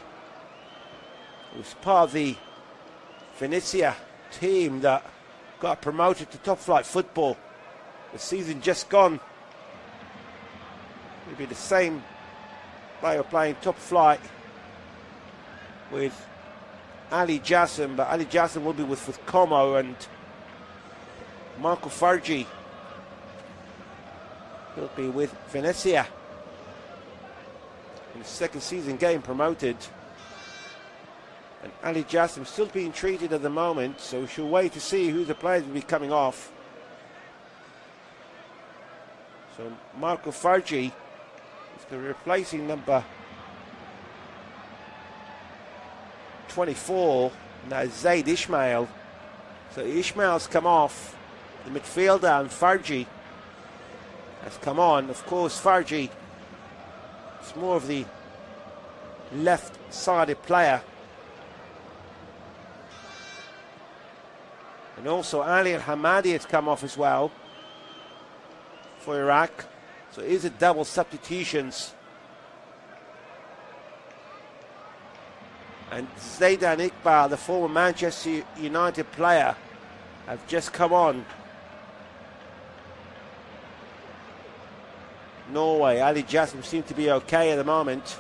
who's part of the Venezia team that got promoted to top flight football. The season just gone. It'll be the same player playing top flight with Ali Jassim, but Ali Jassim will be with Como, and Marco Fargi will be with Venezia in the second season game, promoted. And Ali Jassim still being treated at the moment, so we should wait to see who the players will be coming off. So Marco Fargi is going to be replacing number 24, now Zaid Ismail. So Ismail's come off, the midfielder, and Fargi has come on. Of course, Fargi is more of the left-sided player. And also Ali Al-Hamadi has come off as well for Iraq. So it is a double substitutions. And Zaidan Iqbal, the former Manchester United player, have just come on. Norway, Ali Jassim seems to be okay at the moment.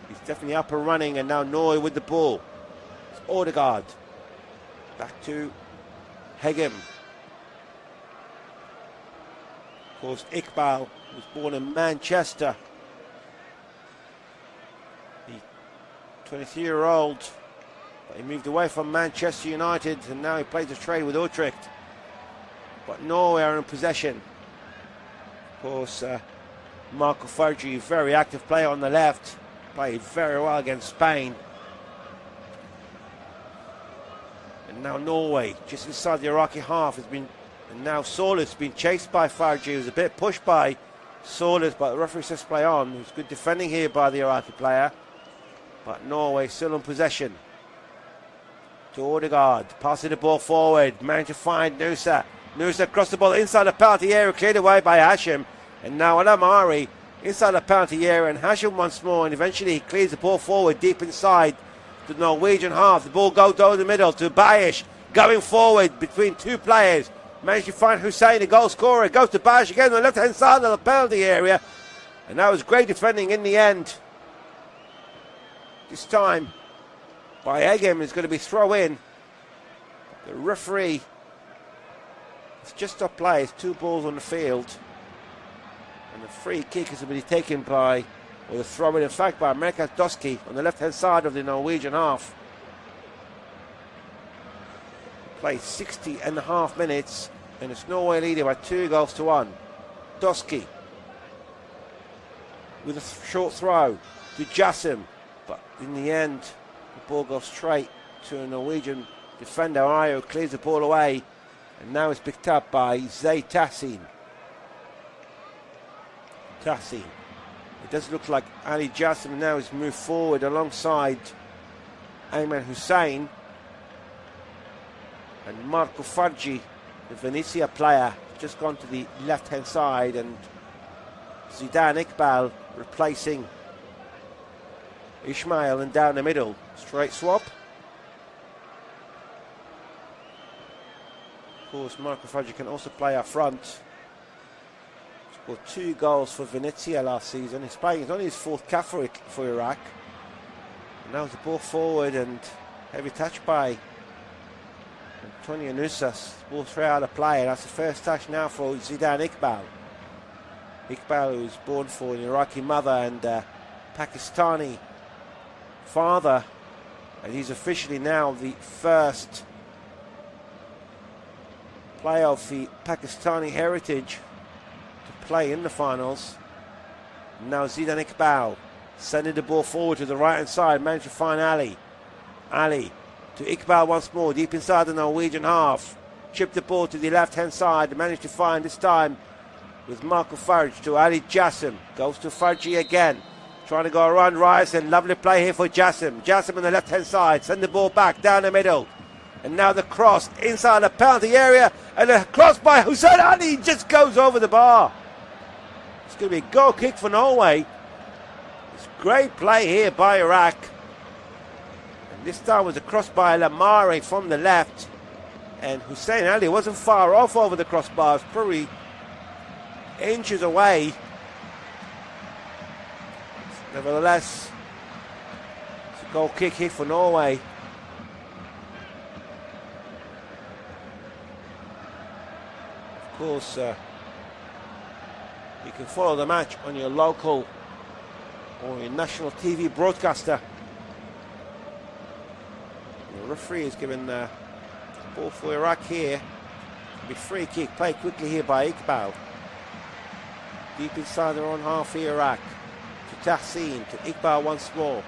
He's definitely up and running, and now Norway with the ball. It's Odegaard. Back to Hegem. Of course, Iqbal was born in Manchester. The 23-year-old But he moved away from Manchester United and now he plays a trade with Utrecht. But Norway are in possession. Of course, Marco Fargi, very active player on the left, played very well against Spain. And now Norway, just inside the Iraqi half, has been, and now Solis has been chased by Fargi. He was a bit pushed by Solis, but the referee says play on. It was good defending here by the Iraqi player. But Norway still in possession. To Odegaard, passing the ball forward, managed to find Nusa. Nusa across the ball inside the penalty area, cleared away by Hashim. And now Alamari inside the penalty area, and Hashim once more, and eventually he clears the ball forward deep inside the Norwegian half. The ball goes down the middle to Bayish, going forward between two players. Managed to find Hussein, the goal scorer. Goes to Bayish again on the left hand side of the penalty area. And that was great defending in the end. This time by Egem is going to be throw in. The referee has just stopped play. It's 2 balls on the field. And the free kick is going to be taken by, or the throw in fact, by Amerika Doski on the left hand side of the Norwegian half. Played 60.5 minutes and it's Norway leading by 2-1. Doski with a short throw to Jassim, but in the end the ball goes straight to a Norwegian defender. Ayo clears the ball away and now it's picked up by Zay Tassin. It does look like Ali Jassim now has moved forward alongside Ayman Hussein, and Marco Fargi, the Venezia player, just gone to the left hand side, and Zidane Iqbal replacing Ismail, and down the middle, straight swap. Of course, Marco Fargi can also play up front. Scored 2 goals for Venezia last season. He's playing, it's only his 4th cap for Iraq. And now the ball forward and heavy touch by Antonio Nusas. Ball straight out of play, and that's the first touch now for Zidane Iqbal. Iqbal, who's born for an Iraqi mother and Pakistani father, and he's officially now the first player of the Pakistani heritage to play in the finals. Now Zidane Iqbal sending the ball forward to the right hand side, managed to find Ali to Iqbal once more, deep inside the Norwegian half, chipped the ball to the left hand side, managed to find this time with Marco Fargi to Ali Jassim, goes to Fargi again, trying to go around Rice, and lovely play here for Jassim on the left hand side, send the ball back down the middle, and now the cross inside the penalty area, and the cross by Hussein Ali just goes over the bar. It's going to be a goal kick for Norway. It's great play here by Iraq, and this time was a cross by Lamari from the left, and Hussein Ali wasn't far off over the crossbar, probably inches away. Nevertheless, it's a goal kick here for Norway. Of course, you can follow the match on your local or your national TV broadcaster. The referee is given the ball for Iraq here. It'll be free kick, played quickly here by Iqbal. Deep inside their own half here, Iraq. To Tassin, to Iqbal once more.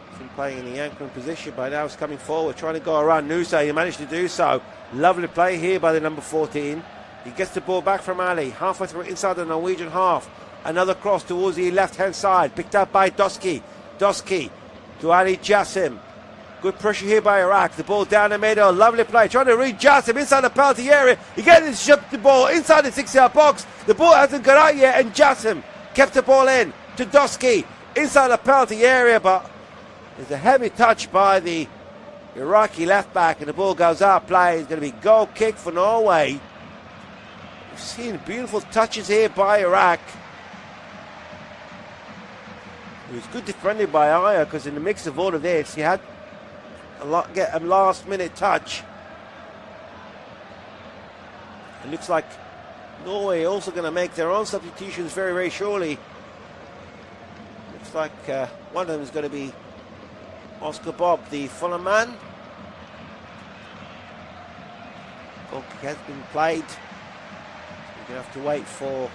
He's been playing in the anchoring position, but now he's coming forward, trying to go around Nusa. He managed to do so. Lovely play here by the number 14. He gets the ball back from Ali, halfway through inside the Norwegian half. Another cross towards the left-hand side, picked up by Doski. Doski to Ali Jassim. Good pressure here by Iraq. The ball down the middle. Lovely play. Trying to read Jassim inside the penalty area. He gets shot the ball inside the 6-yard box. The ball hasn't got out yet, and Jassim kept the ball in to Doski inside the penalty area, but there's a heavy touch by the Iraqi left back, and the ball goes out play. It's going to be goal kick for Norway. We've seen beautiful touches here by Iraq. It was good defending by Aya, because in the mix of all of this, he had get a last minute touch. It looks like Norway also going to make their own substitutions very, very shortly. Looks like one of them is going to be Oscar Bob, the Fulham man. Goal kick has been played. We're going to have to wait for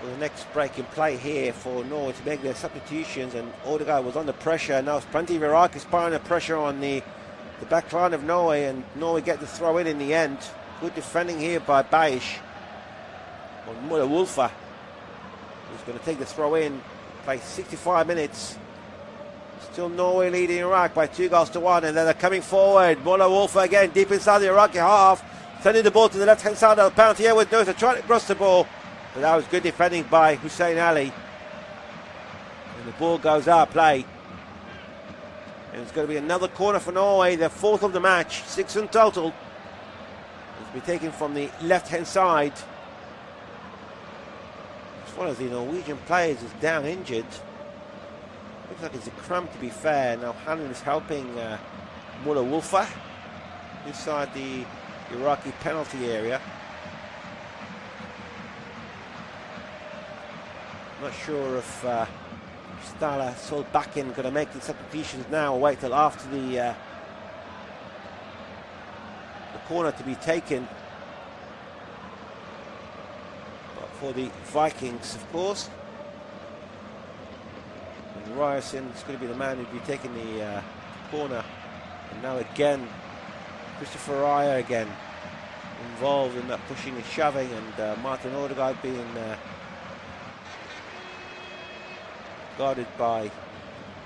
the next break in play here for Norway to make their substitutions, and Odegaard was under pressure. Now it's plenty of Iraq applying the pressure on the back line of Norway, and Norway get the throw in the end. Good defending here by Bayish. Muller Wolfer, who's going to take the throw in. Play 65 minutes. Still Norway leading Iraq by 2-1, and then they're coming forward. Muller Wolfer again deep inside the Iraqi half, sending the ball to the left hand side of the penalty area with Nusa trying to cross the ball. But that was good defending by Hussein Ali. And the ball goes out of play. And it's going to be another corner for Norway, their fourth of the match, 6 in total. It's been taken from the left-hand side. It's one of the Norwegian players is down injured. Looks like it's a cramp, to be fair. Now Hannon is helping Muller Wolfer inside the Iraqi penalty area. Not sure if Stala Solbakken going to make the substitutions now or wait till after the corner to be taken. But for the Vikings, of course. And Ryerson is going to be the man who'll be taking the corner. And now again, Christopher Ryer again involved in that pushing and shoving, and Martin Odegaard being guarded by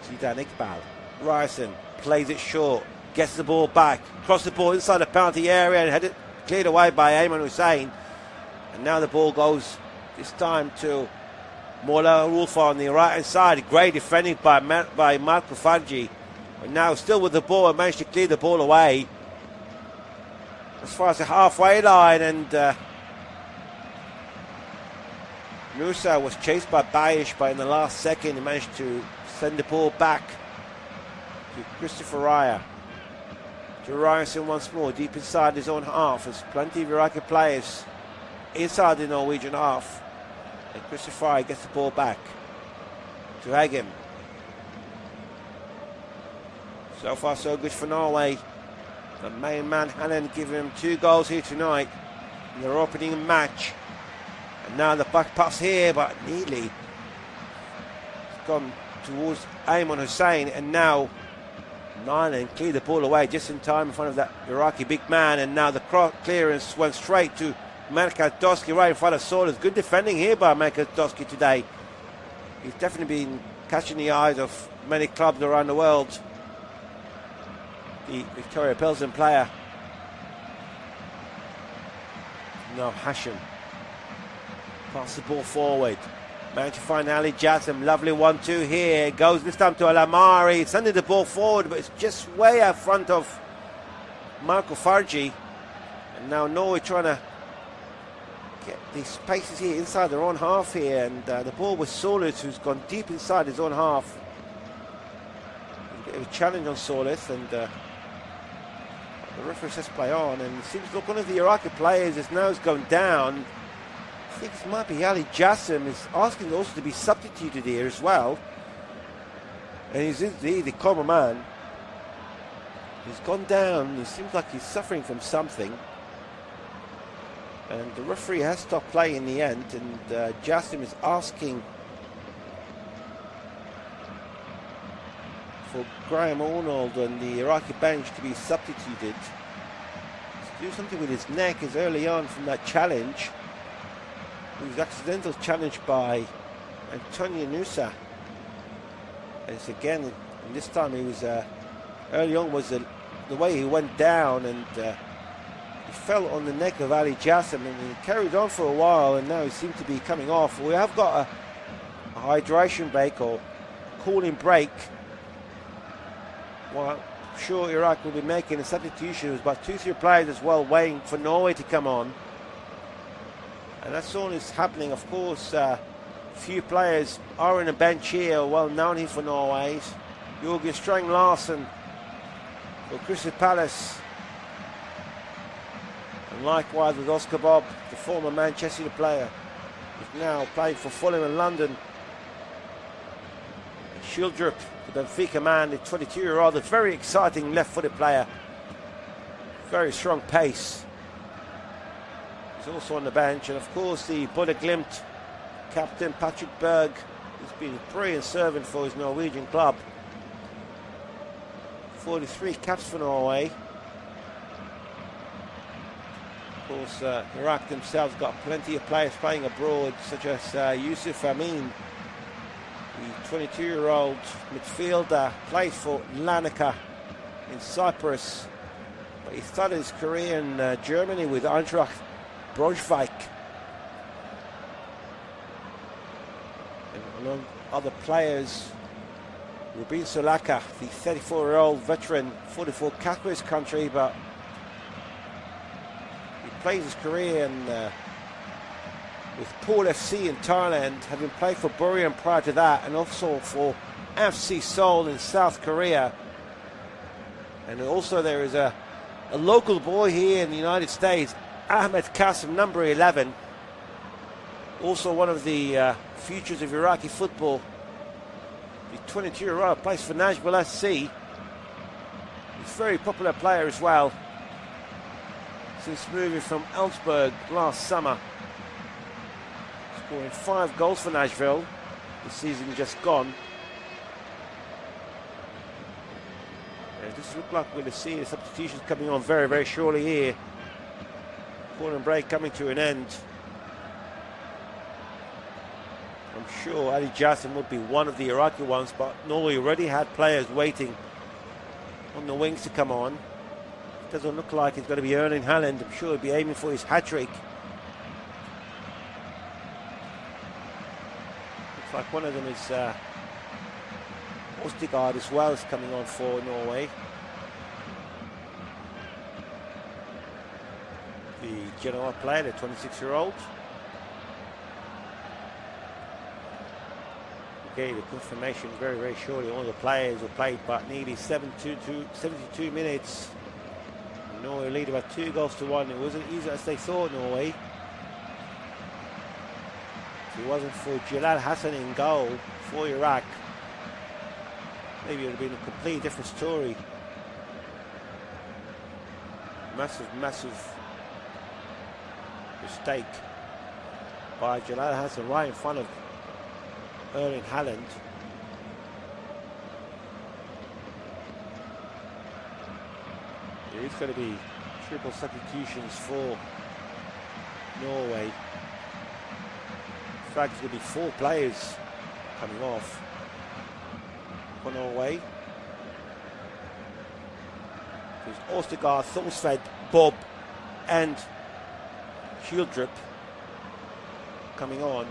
Zidane Iqbal. Ryerson plays it short, gets the ball back, cross the ball inside the penalty area and had it cleared away by Ayman Hussein. And now the ball goes this time to Mola Wolfer on the right hand side. Great defending by Marco Fargi. And now still with the ball and managed to clear the ball away as far as the halfway line, and Nusa was chased by Bayish, but in the last second he managed to send the ball back to Christopher Ryer. To Ryerson once more, deep inside his own half. There's plenty of Iraqi players inside the Norwegian half. And Christopher Ryer gets the ball back to Hagem. So far so good for Norway. The main man Hannon giving them 2 goals here tonight in their opening match. And now the back pass here, but nearly it's gone towards Ayman Hussein, and now Nyland cleared the ball away just in time in front of that Iraqi big man, and now the clearance went straight to Markas Doski right in front of Solis. Good defending here by Markas Doski today. He's definitely been catching the eyes of many clubs around the world. The Victoria Pilsen player. Now Hashim. Pass the ball forward. Managed to find Ali Jassim. Lovely 1-2 here. Goes this time to Alamari. Sending the ball forward, but it's just way out front of Marco Fargi. And now Norway trying to get these spaces here inside their own half here. And the ball was Solis, who's gone deep inside his own half. A challenge on Solis, and the referee says play on. And it seems like one of the Iraqi players is now going down. I think it might be Ali Jassim is asking also to be substituted here as well. And he's the common man. He's gone down. He seems like he's suffering from something. And the referee has stopped play in the end. And Jassim is asking for Graham Arnold and the Iraqi bench to be substituted. To do something with his neck as early on from that challenge. He was accidentally challenged by Antonio Nusa. And it's again, and this time he was, early on was the way he went down, and he fell on the neck of Ali Jassim, and he carried on for a while, and now he seems to be coming off. We have got a hydration break or cooling break. Well, I'm sure Iraq will be making a substitution. There's about 2-3 players as well waiting for Norway to come on. And that's all is happening. Of course, few players are in the bench here, well known here for Norway. Jorgen Strang Larsen for Crystal Palace. And likewise with Oscar Bob, the former Manchester United player. who's now playing for Fulham in London. Shieldrup, the Benfica man, the 22-year-old, a very exciting left-footed player. Very strong pace. He's also on the bench, and of course the Bodø Glimt captain Patrick Berg, who's been a brilliant servant for his Norwegian club. 43 caps for Norway. Of course, Iraq themselves got plenty of players playing abroad, such as Yusuf Amin, the 22-year-old midfielder, plays for Larnaca in Cyprus, but he started his career in Germany with Eintracht Braunschweig. And among other players, Rubin Solaka, the 34-year-old veteran, 44 caps for his country, but he plays his career with Paul FC in Thailand, having played for Buriram prior to that, and also for FC Seoul in South Korea. And also there is a local boy here in the United States, Ahmed Qasim, number 11, also one of the futures of Iraqi football. The 22-year-old plays for Najmul SC. He's a very popular player as well, since moving from Ellsberg last summer. Scoring 5 goals for Nashville the season just gone. It does look like we're going to see the substitutions coming on very, very shortly here. Quarter break coming to an end. I'm sure Ali Jassim would be one of the Iraqi ones, but Norway already had players waiting on the wings to come on. It doesn't look like it's going to be Erling Haaland. I'm sure he'll be aiming for his hat-trick. Looks like one of them is Ostigard as well is coming on for Norway. The Genoa player, the 26-year-old. Okay, the confirmation very, very shortly. All the players were played but nearly 72 minutes. Norway lead about 2-1. It wasn't easy as they thought, Norway. If it wasn't for Jalal Hassan in goal for Iraq, maybe it would have been a completely different story. Massive mistake by Jalal Hassan right in front of Erling Haaland. There is going to be triple substitutions for Norway. In fact, there's going to be 4 players coming off for Norway. There's Ostigard, Thorsved, Bob and Shieldrup coming on.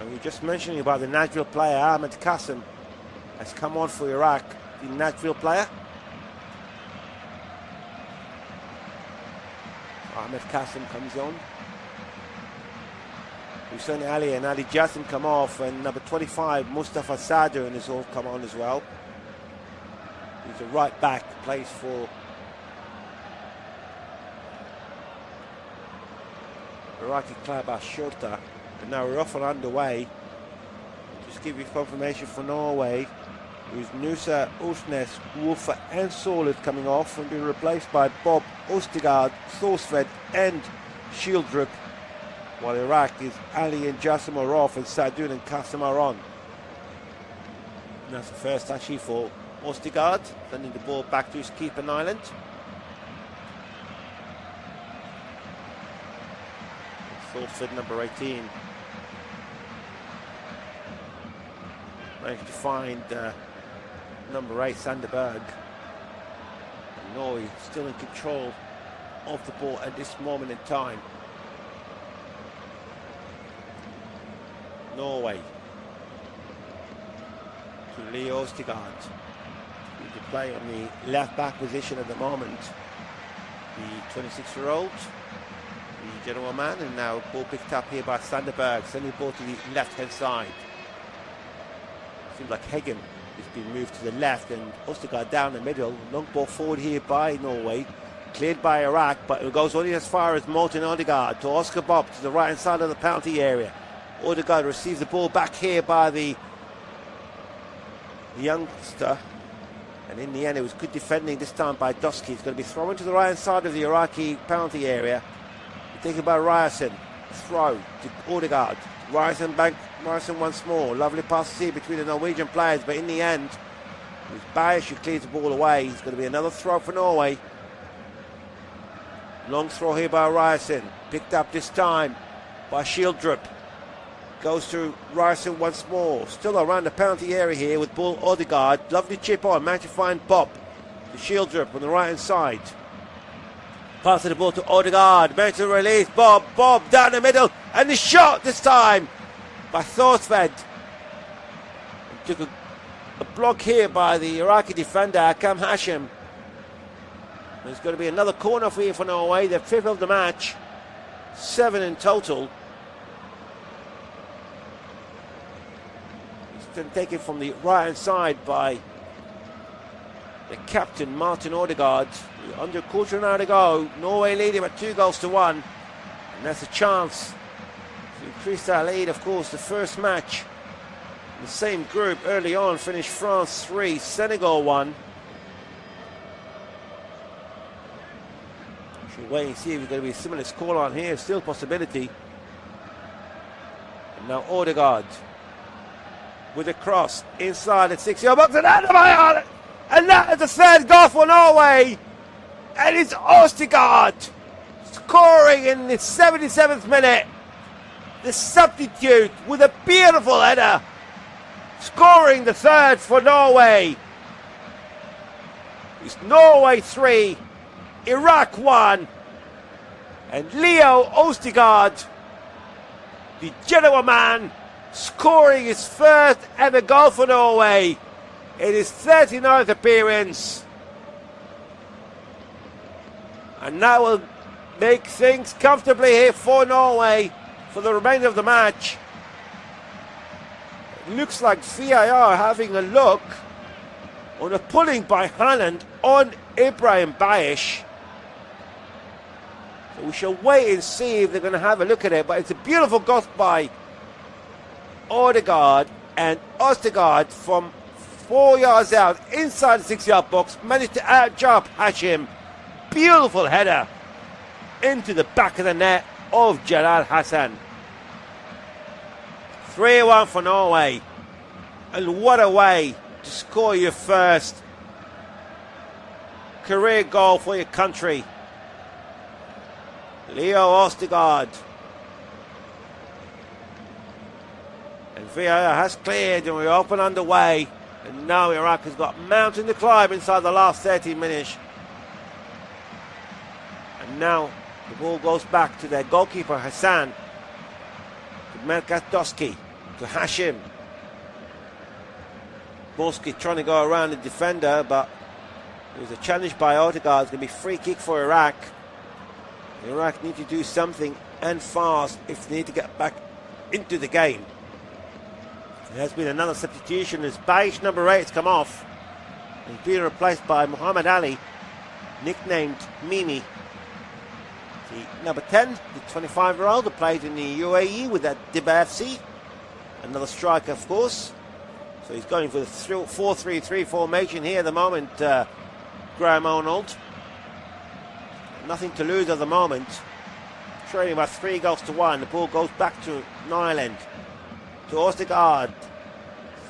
And we were just mentioning about the Nashville player Ahmed Qasim has come on for Iraq. The Nashville player Ahmed Qasim comes on. Hussein Ali and Ali Jassim come off, and number 25 Mustafa Sadun has all come on as well. He's a right back, plays for Iraqi club Ashota. And now we're off and underway. Just give you confirmation for Norway. Who's Nusa, Usnes, Wolfer and Solid coming off and being replaced by Bob, Ostigard, Thorsved and Shieldrup. While Iraq is Ali and Jassim are off, and Sadun and Qasim are on. And that's the first actually for Ostigard, sending the ball back to his keeper Nyland. Thorsved, number 18. Managed to find number 8, Sanderberg. Norway still in control of the ball at this moment in time. Norway to Leo Ostigard. He's to play on the left back position at the moment. The 26-year-old, the Genoa man, and now ball picked up here by Sanderberg, sending the ball to the left-hand side. Seems like Heggen has been moved to the left, and Ostigard down the middle. Long ball forward here by Norway, cleared by Iraq, but it goes only as far as Morten Odegaard to Oscar Bob to the right-hand side of the penalty area. Odegaard receives the ball back here by the youngster. And in the end, it was good defending this time by Dosky. It's going to be thrown to the right hand side of the Iraqi penalty area. Taken by Ryerson. Throw to Odegaard. Ryerson back. Ryerson once more. Lovely pass here between the Norwegian players, but in the end, it was Bayesh who clears the ball away. It's going to be another throw for Norway. Long throw here by Ryerson. Picked up this time by Shieldrup. Goes to Ryerson once more. Still around the penalty area here with ball Odegaard. Lovely chip on. Managed to find Bob. To Shieldrup on the right hand side. Passing the ball to Odegaard. Managed to release Bob. Bob down the middle. And the shot this time by Thorsved. Took a block here by the Iraqi defender, Akam Hashim. There's going to be another corner for you for Norway. They've fifth of the match. 7 in total. It's been taken from the right hand side by the captain, Martin Odegaard. Under a quarter of an hour to go. Norway leading by 2-1. And that's a chance to increase that lead. Of course, the first match in the same group early on finished France 3, Senegal 1. Should wait and see if it's going to be a similar scoreline here. Still a possibility. And now Odegaard with a cross inside the 6-yard box and out of my heart. And that is the third goal for Norway. And it's Odegaard scoring in the 77th minute. The substitute with a beautiful header. Scoring the third for Norway. It's Norway 3, Iraq 1. And Leo Odegaard, the Genoa man, scoring his first ever goal for Norway in his 39th appearance. And that will make things comfortably here for Norway for the remainder of the match. It looks like VAR having a look on a pulling by Haaland on Ibrahim Bayesh. So we shall wait and see if they're going to have a look at it. But it's a beautiful goal by Odegaard, and Odegaard from 4 yards out inside the 6-yard box managed to outjump Hashim. Beautiful header into the back of the net of Jalal Hassan. 3-1 for Norway. And what a way to score your first career goal for your country. Leo Odegaard. And VAR has cleared and we're up and underway. And now Iraq has got mountain to climb inside the last 30 minutes. And now the ball goes back to their goalkeeper Hassan. To Merkat Dosky. To Hashim. Borski trying to go around the defender, but it was a challenge by Odegaard. It's going to be free kick for Iraq. Iraq need to do something and fast if they need to get back into the game. There has been another substitution as Bayesh number 8 has come off. He's been replaced by Muhammad Ali, nicknamed Mimi. The number 10, the 25-year-old who played in the UAE with that Dibba FC. Another striker, of course. So he's going for the 4-3-3 formation here at the moment, Graham Arnold. Nothing to lose at the moment. Trailing by 3-1. The ball goes back to Nyland. To Odegaard.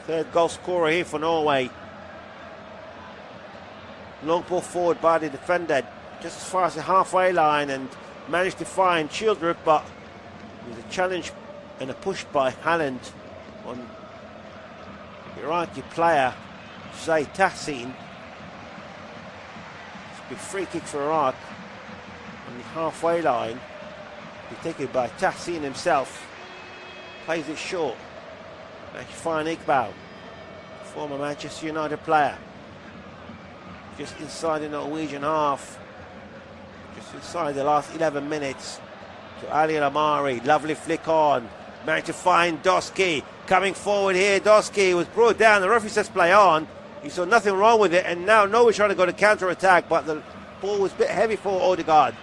Third goal scorer here for Norway. Long ball forward by the defender. Just as far as the halfway line and managed to find Shieldrup, but it was a challenge and a push by Haaland on the Iraqi player Zay Tahsin. It's a big free kick for Iraq on the halfway line. Be taken by Tahsin himself. Plays it short. Managed to find Iqbal, former Manchester United player. Just inside the Norwegian half. Just inside the last 11 minutes. To Ali Al-Amari. Lovely flick on. Managed to find Dosky. Coming forward here. Dosky was brought down. The referee says play on. He saw nothing wrong with it. And now Norway trying to go to counter-attack. But the ball was a bit heavy for Odegaard.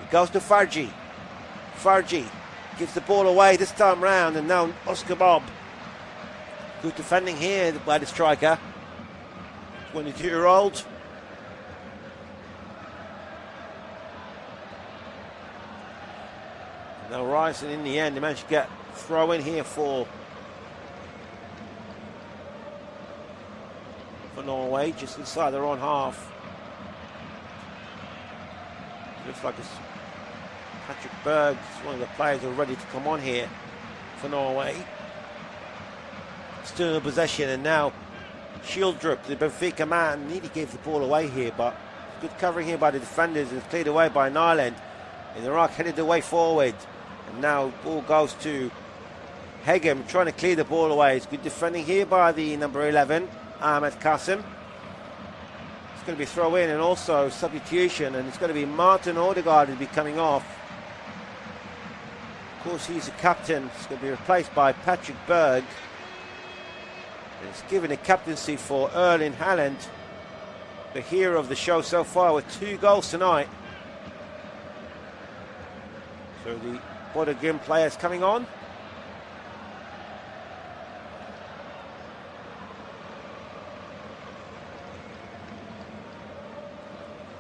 It goes to Farji. Farji gives the ball away this time round, and now Oscar Bob. Good defending here by the striker, 22-year-old. Now Ryerson in the end, they managed to get throw in here for Norway, just inside their own half. Looks like it's Patrick Berg, one of the players who are ready to come on here for Norway. Still in possession, and now Shieldrup, the Benfica man, nearly gave the ball away here, but good covering here by the defenders, and cleared away by Nyland. And Iraq headed the way forward, and now ball goes to Hegem, trying to clear the ball away. It's good defending here by the number 11, Ahmed Qasim. It's going to be throw in and also substitution, and it's going to be Martin Odegaard who'll be coming off. Of course, he's a captain. It's going to be replaced by Patrick Berg. And it's given a captaincy for Erling Haaland, the hero of the show so far, with 2 goals tonight. So the Bodo Glimt players coming on.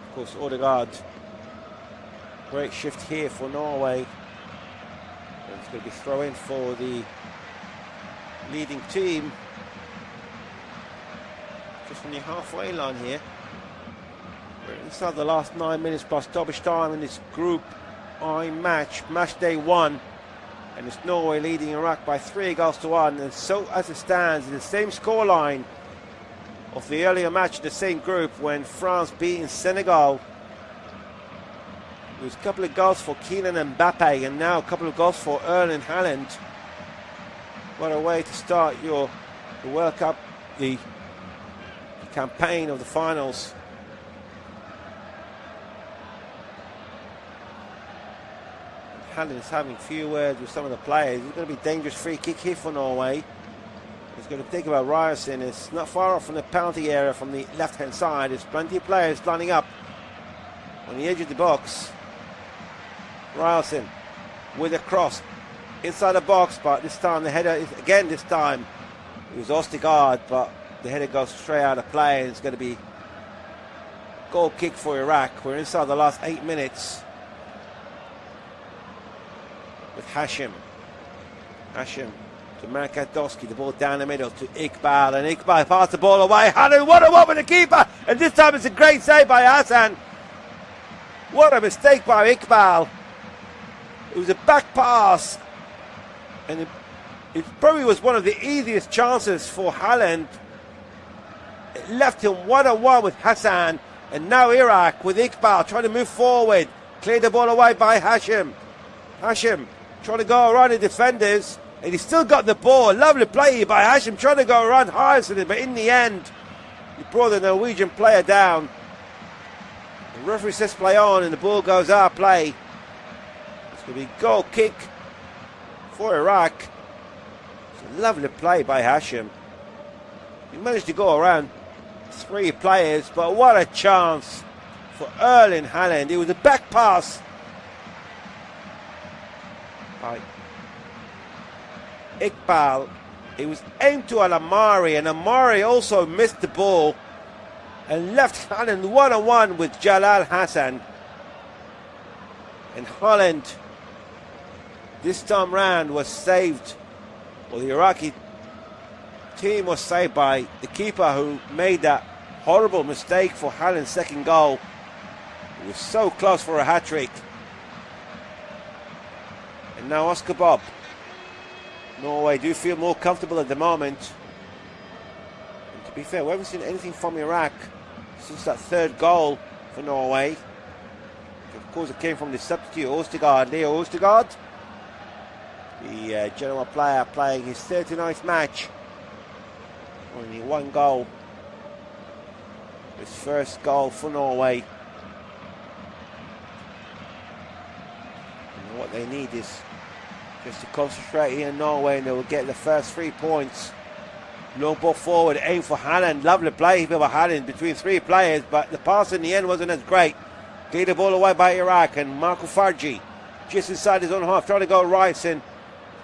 Of course, Odegaard, great shift here for Norway. And it's going to be throw in for the leading team. Just on the halfway line here. We're inside the last 9 minutes plus stoppage time in this Group I match day 1. And it's Norway leading Iraq by 3 goals to 1. And so as it stands, in the same scoreline of the earlier match in the same group when France beat Senegal. There was a couple of goals for Kylian Mbappe, and now a couple of goals for Erling Haaland. What a way to start the World Cup, the campaign of the finals. Haaland is having a few words with some of the players. It's going to be a dangerous free kick here for Norway. It's going to think about Ryerson. It's not far off from the penalty area from the left-hand side. There's plenty of players lining up on the edge of the box. Ryerson with a cross inside the box, but this time the header is again. This time it was Ostergaard, but the header goes straight out of play, and it's going to be goal kick for Iraq. We're inside the last 8 minutes with Hashim to Markadowski, the ball down the middle to Iqbal, and Iqbal passed the ball away. Haaland, what a one with the keeper, and this time it's a great save by Hassan. What a mistake by Iqbal. It was a back pass, and it probably was one of the easiest chances for Haaland. It left him 1-on-1 with Hassan, and now Iraq with Iqbal trying to move forward. Cleared the ball away by Hashim trying to go around the defenders, and he's still got the ball. Lovely play by Hashim trying to go around Ryerson, but in the end he brought the Norwegian player down. The referee says play on, and the ball goes out of play. It's going to be goal kick for Iraq. It's a lovely play by Hashim. He managed to go around 3 players, but what a chance for Erling Haaland. It was a back pass by Iqbal. It was aimed to Al-Amari, and Amari also missed the ball and left Haaland 1-on-1 with Jalal Hassan. And Haaland this time round was saved, or the Iraqi team was saved by the keeper, who made that horrible mistake for Haaland's second goal. It was so close for a hat-trick. And now Oscar Bob. Norway do feel more comfortable at the moment. And to be fair, we haven't seen anything from Iraq since that 3rd goal for Norway. Of course, it came from the substitute Ostergaard, Leo Ostergaard, the general player, playing his 39th match. Only 1 goal. His first goal for Norway. And what they need is just to concentrate here in Norway, and they will get the first 3 points. Long ball forward, aim for Haaland. Lovely play here by Haaland between 3 players, but the pass in the end wasn't as great. Cleared the ball away by Iraq, and Marco Farji just inside his own half, trying to go Ryerson.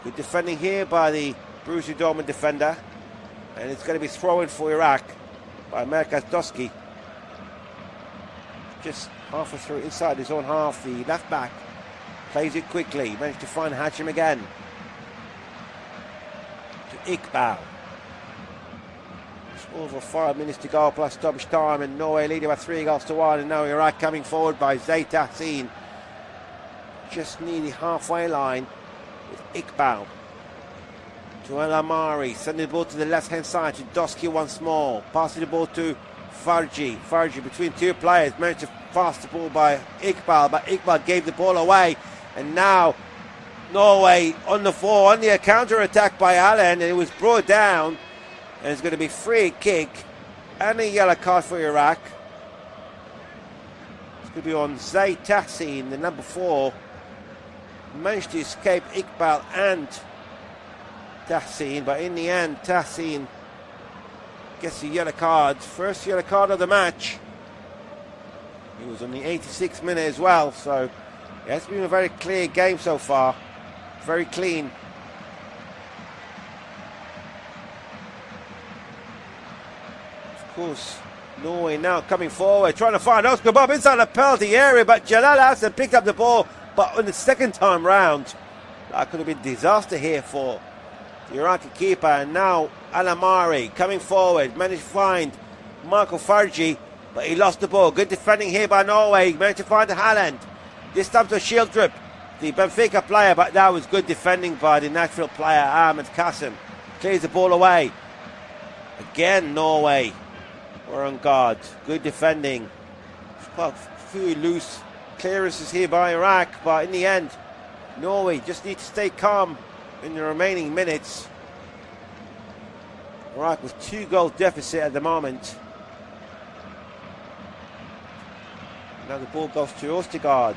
Good defending here by the Borussia Dortmund defender. And it's going to be thrown for Iraq by Merkaz Doski. Just halfway through inside his own half, the left back plays it quickly, managed to find Hashim again. To Iqbal. It's over 5 minutes to go plus stoppage time, and Norway leading by 3-1, and now Iraq coming forward by Zaid Tahsin. Just near the halfway line with Iqbal. To El Amari, sending the ball to the left hand side to Doski once more, passing the ball to Farji between two players, managed to pass the ball by Iqbal, but Iqbal gave the ball away, and now Norway on the floor, on the counter attack by Allen, and it was brought down, and it's going to be free kick and a yellow card for Iraq. It's going to be on Zaid Tahsin, the number 4, managed to escape Iqbal and Tahsin, but in the end Tahsin gets a yellow card, first yellow card of the match. He was on the 86th minute as well, so yeah, it's been a very clear game so far, very clean. Of course, Norway now coming forward, trying to find Oscar Bob inside the penalty area, but Jalal Hassan picked up the ball, but on the second time round, that could have been disaster here for the Iraqi keeper. And now Al Amari coming forward, managed to find Michael Farji, but he lost the ball. Good defending here by Norway, managed to find Haaland. This time to Shieldrup, the Benfica player, but that was good defending by the Nashville player Ahmed Kassim. Clears the ball away. Again Norway were on guard. Good defending. Quite a few loose clearances here by Iraq, but in the end Norway just need to stay calm in the remaining minutes. Iraq with 2-goal deficit at the moment. Now the ball goes to Ostergaard.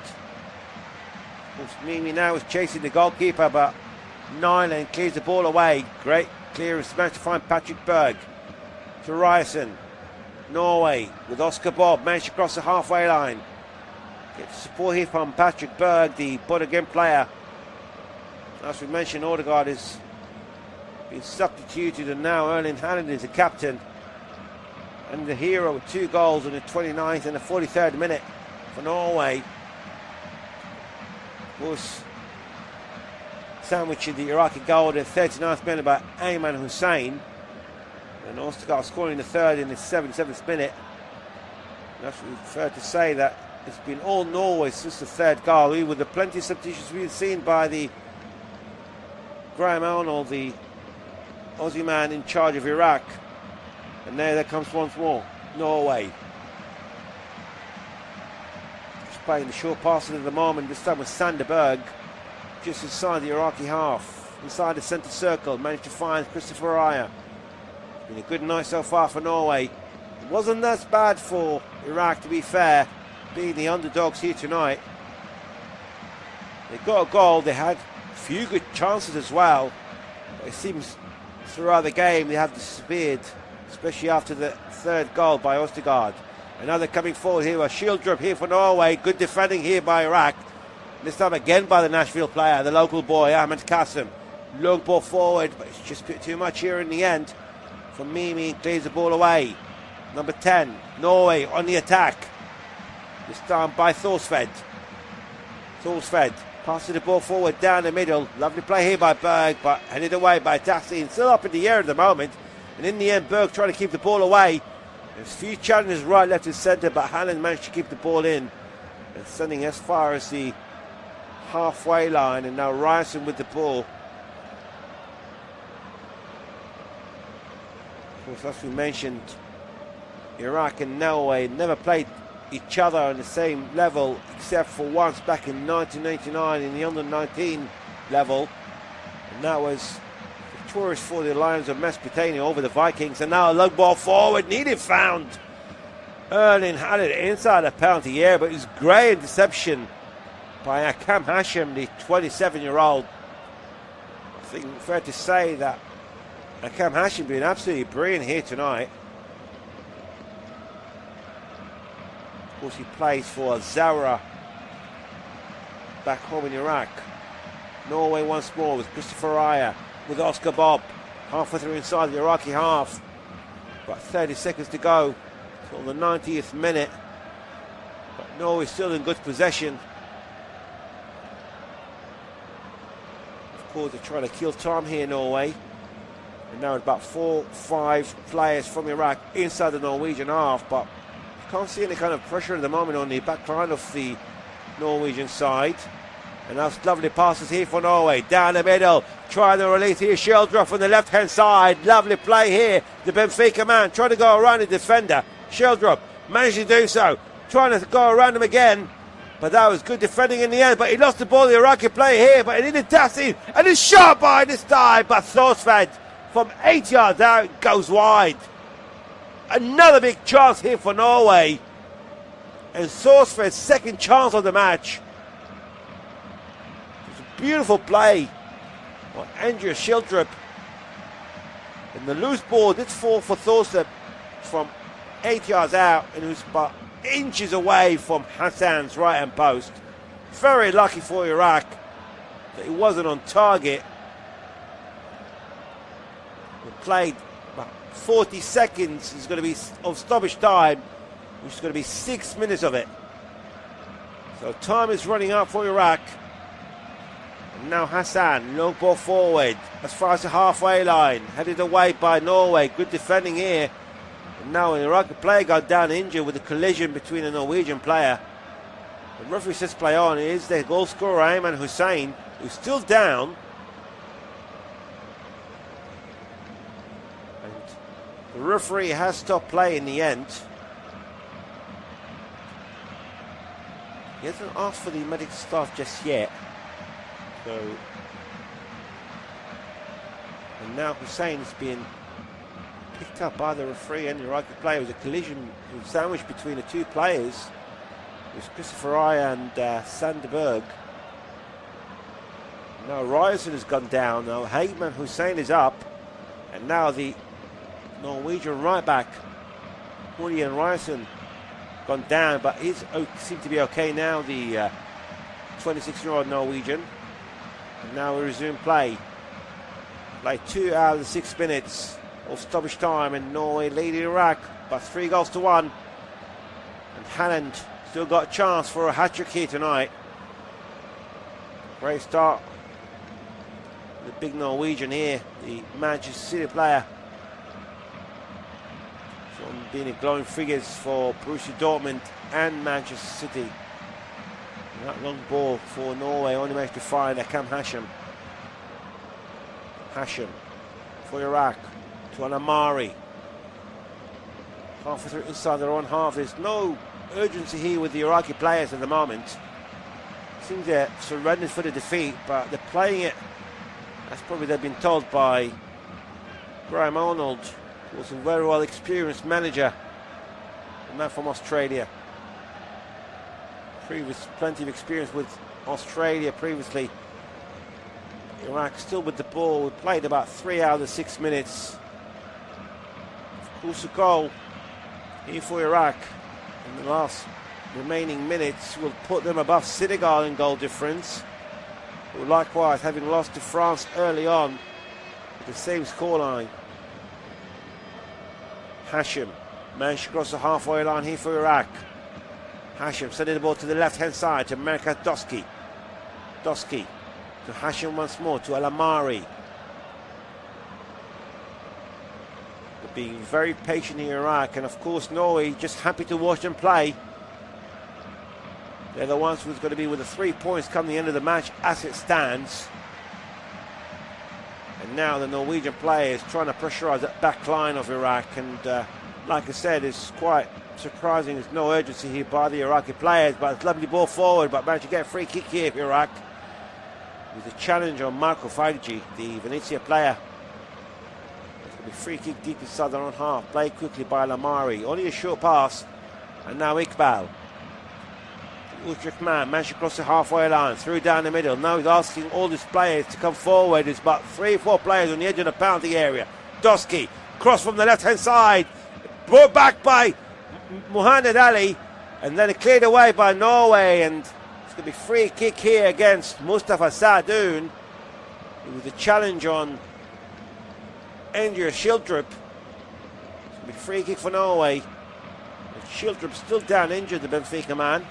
Mimi now is chasing the goalkeeper, but Nyland clears the ball away. Great clearance, managed to find Patrick Berg. To Ryerson. Norway with Oscar Bob, managed to cross the halfway line. Get support here from Patrick Berg, the Bodø player. As we mentioned, Odegaard has been substituted, and now Erling Haaland is the captain and the hero with 2 goals in the 29th and the 43rd minute for Norway. Of course, sandwiching the Iraqi goal at the 39th minute by Ayman Hussein, and Ostergaard scoring the 3rd in the 77th minute. That's fair to say that it's been all Norway since the 3rd goal, even with the plenty of substitutions we've seen by the Graham Arnold, the Aussie man in charge of Iraq. And there comes once more Norway. Just playing the short passes at the moment, this time with Sanderberg, just inside the Iraqi half, inside the centre circle, managed to find Christopher Raya. It's been a good night so far for Norway. It wasn't that bad for Iraq, to be fair, being the underdogs here tonight. They got a goal, they had a few good chances as well, but it seems throughout the game they have disappeared, especially after the 3rd goal by Ostergaard. Another coming forward here, a Shieldrup here for Norway. Good defending here by Iraq. This time again by the Nashville player, the local boy, Ahmed Kassim. Long ball forward, but it's just a bit too much here in the end. For Mimi, clears the ball away. Number 10, Norway on the attack. This time by Thorsved. Thorsved passing the ball forward down the middle. Lovely play here by Berg, but headed away by Tahsin. Still up in the air at the moment. And in the end, Berg trying to keep the ball away. There's a few challenges right, left and centre, but Haaland managed to keep the ball in. And sending as far as the halfway line. And now Ryerson with the ball. Of course, as we mentioned, Iraq and Norway never played each other on the same level except for once back in 1999 in the under-19 level, and that was victorious for the Lions of Mesopotamia over the Vikings. And now a low ball forward, needed found. Erling had it inside the penalty area, but it was great interception by Akam Hashim, the 27-year-old. I think fair to say that Akam Hashim been absolutely brilliant here tonight. Of course, he plays for Zara back home in Iraq. Norway once more with Christopher Raya, with Oscar Bob, halfway through inside the Iraqi half. About 30 seconds to go till the 90th minute. But Norway still in good possession. Of course, they're trying to kill time here, Norway. And now about 4-5 players from Iraq inside the Norwegian half, but you can't see any kind of pressure at the moment on the back line of the Norwegian side. And that's lovely passes here for Norway. Down the middle, trying to release here. Sheldrup from the left-hand side. Lovely play here. The Benfica man trying to go around the defender. Sheldrup managed to do so. Trying to go around him again. But that was good defending in the end. But he lost the ball, the Iraqi player here. But he didn't dash in. And it's shot by this time. But Thorsved from 8 yards out goes wide. Another big chance here for Norway. And Thorsved's second chance of the match. Beautiful play by Andrew Sheldrup. And the loose ball did fall for Thorsted from 8 yards out, and it was about inches away from Hassan's right hand post. Very lucky for Iraq that he wasn't on target. We played about 40 seconds is going to be of stoppage time, which is going to be 6 minutes of it. So time is running out for Iraq. And now Hassan, long ball forward, as far as the halfway line, headed away by Norway. Good defending here. And now an Iraqi player got down injured with a collision between a Norwegian player. The referee says play on. It is the goal scorer Ayman Hussein, who's still down. And the referee has stopped play in the end. He hasn't asked for the medical staff just yet. So, and now Hussein is being picked up by the referee and the Iraqi player. It was a collision, it was sandwiched between the two players. It was Christopher Raya and Sanderberg. Now Ryerson has gone down. Now Ayman Hussein is up, and now the Norwegian right back Julian Ryerson gone down, but he seems to be okay now. The 26-year-old Norwegian. And now we resume play. Play 2 hours and 6 minutes of stoppage time, and Norway leading Iraq by 3-1. And Haaland still got a chance for a hat-trick here tonight. Great start. The big Norwegian here, the Manchester City player. From being glowing figures for Borussia Dortmund and Manchester City. That long ball for Norway only managed to find Akam Hashim. Hashim for Iraq to Al-Amari. Halfway through inside their own half. There's no urgency here with the Iraqi players at the moment. It seems they're surrendered for the defeat, but they're playing it as probably they've been told by Graham Arnold, who was a very well experienced manager, a man from Australia. Plenty of experience with Australia previously. Iraq still with the ball. We played about 3 hours and 6 minutes. Of course, a goal here for Iraq in the last remaining minutes will put them above Senegal in goal difference, who likewise, having lost to France early on with the same scoreline. Hashim managed to cross the halfway line here for Iraq. Hashim sending the ball to the left-hand side to Merkat Doski. Doski to Hashim once more, to Al-Amari. They're being very patient in Iraq, and of course Norway just happy to watch them play. They're the ones who's going to be with the 3 points come the end of the match as it stands. And now the Norwegian players trying to pressurise that back line of Iraq, and like I said, it's quite surprising. There's no urgency here by the Iraqi players, but it's a lovely ball forward, but managed to get a free kick here for Iraq with a challenge on Marco Faggi, the Venezia player. It's going to be free kick deep inside their own half, played quickly by Lamari, only a short pass, and now Iqbal, the Utrecht man, managed to cross the halfway line, through down the middle. Now he's asking all his players to come forward. There's about 3 or 4 players on the edge of the penalty area. Doski, cross from the left-hand side, brought back by Muhammad Ali, and then cleared away by Norway, and it's going to be free kick here against Mustafa Sadoun. It was a challenge on Andrew Schildrup. It's going to be free kick for Norway. Schildrup still down injured, the Benfica man.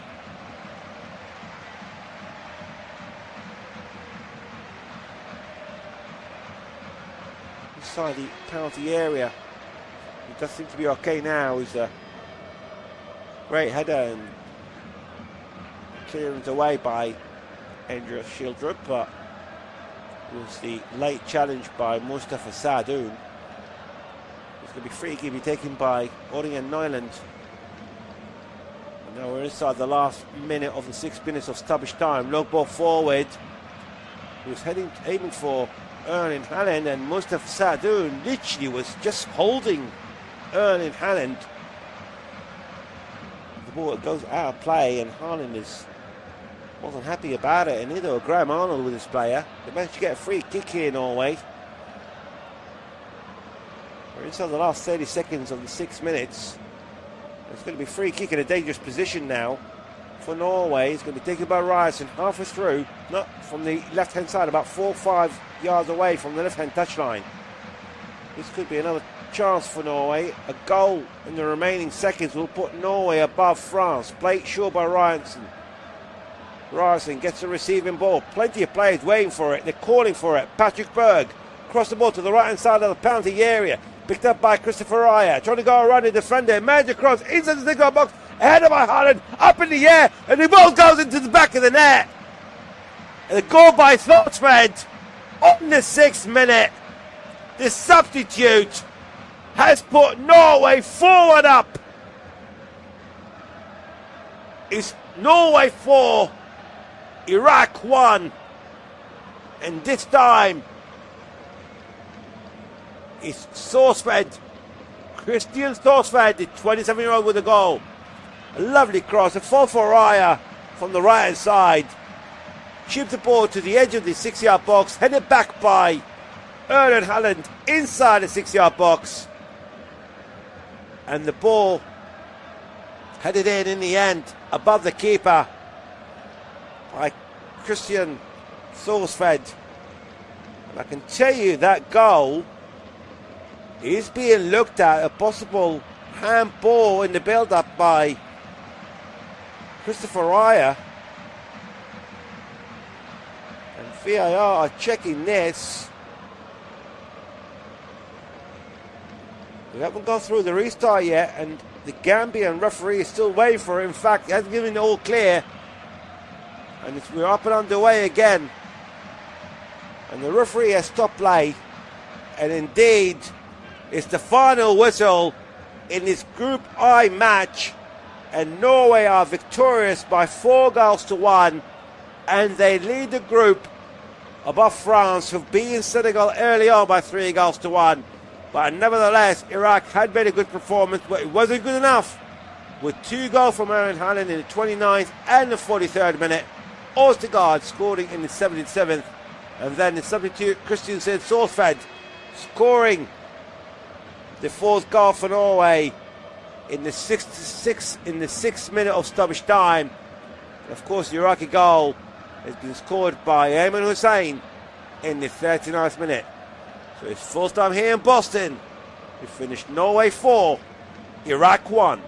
Inside the penalty area. It does seem to be okay now. He's a great header and clearance away by Andrew Schildrup, but it was the late challenge by Mustafa Sadoun. It's going to be free kick, be taken by Orien Neuland. Now we're inside the last minute of the 6 minutes of stoppage time. Low ball forward. He was aiming for Erling Haaland, and Mustafa Sadoun literally was just holding Erling Haaland. The ball goes out of play, and Haaland wasn't happy about it, and neither was Graham Arnold with his player. They managed to get a free kick here, Norway. We're inside the last 30 seconds of the 6 minutes. It's going to be free kick in a dangerous position now for Norway. It's going to be taken by Ryerson halfway through, not from the left-hand side, about 4 or 5 yards away from the left-hand touchline. This could be another chance for Norway. A goal in the remaining seconds will put Norway above France. Played short by Ryerson. Ryerson gets the receiving ball. Plenty of players waiting for it. They're calling for it. Patrick Berg crossed the ball to the right-hand side of the penalty area. Picked up by Christopher Raya, trying to go around the defender. Managed across inside the six-yard box, headed by Haaland, up in the air, and the ball goes into the back of the net. And a goal by Thorstvedt on the 6th minute. The substitute has put Norway forward up. It's Norway 4, Iraq 1, and this time it's Thorstvedt, Christian Thorstvedt, the 27-year-old with a goal. A lovely cross, a fall for Raya from the right-hand side. Chipped the ball to the edge of the 6-yard box, headed back by Erling Haaland inside the 6-yard box. And the ball headed in the end, above the keeper by Christian Thorstvedt. And I can tell you that goal is being looked at, a possible handball in the build-up by Christopher Raya. And VAR are checking this. We haven't gone through the restart yet, and the Gambian referee is still waiting for it. In fact, he hasn't given it all clear. And we're up and underway again. And the referee has stopped play. And indeed, it's the final whistle in this Group I match, and Norway are victorious by 4-1, and they lead the group above France, who've beaten Senegal early on by 3-1. But nevertheless, Iraq had made a good performance, but it wasn't good enough. With 2 goals from Erling Haaland in the 29th and the 43rd minute, Ostergaard scoring in the 77th, and then the substitute Christian Thorstvedt scoring the 4th goal for Norway in the 6th minute of stoppage time. And of course, the Iraqi goal has been scored by Ayman Hussein in the 39th minute. So it's full time here in Boston. We finished Norway 4, Iraq 1.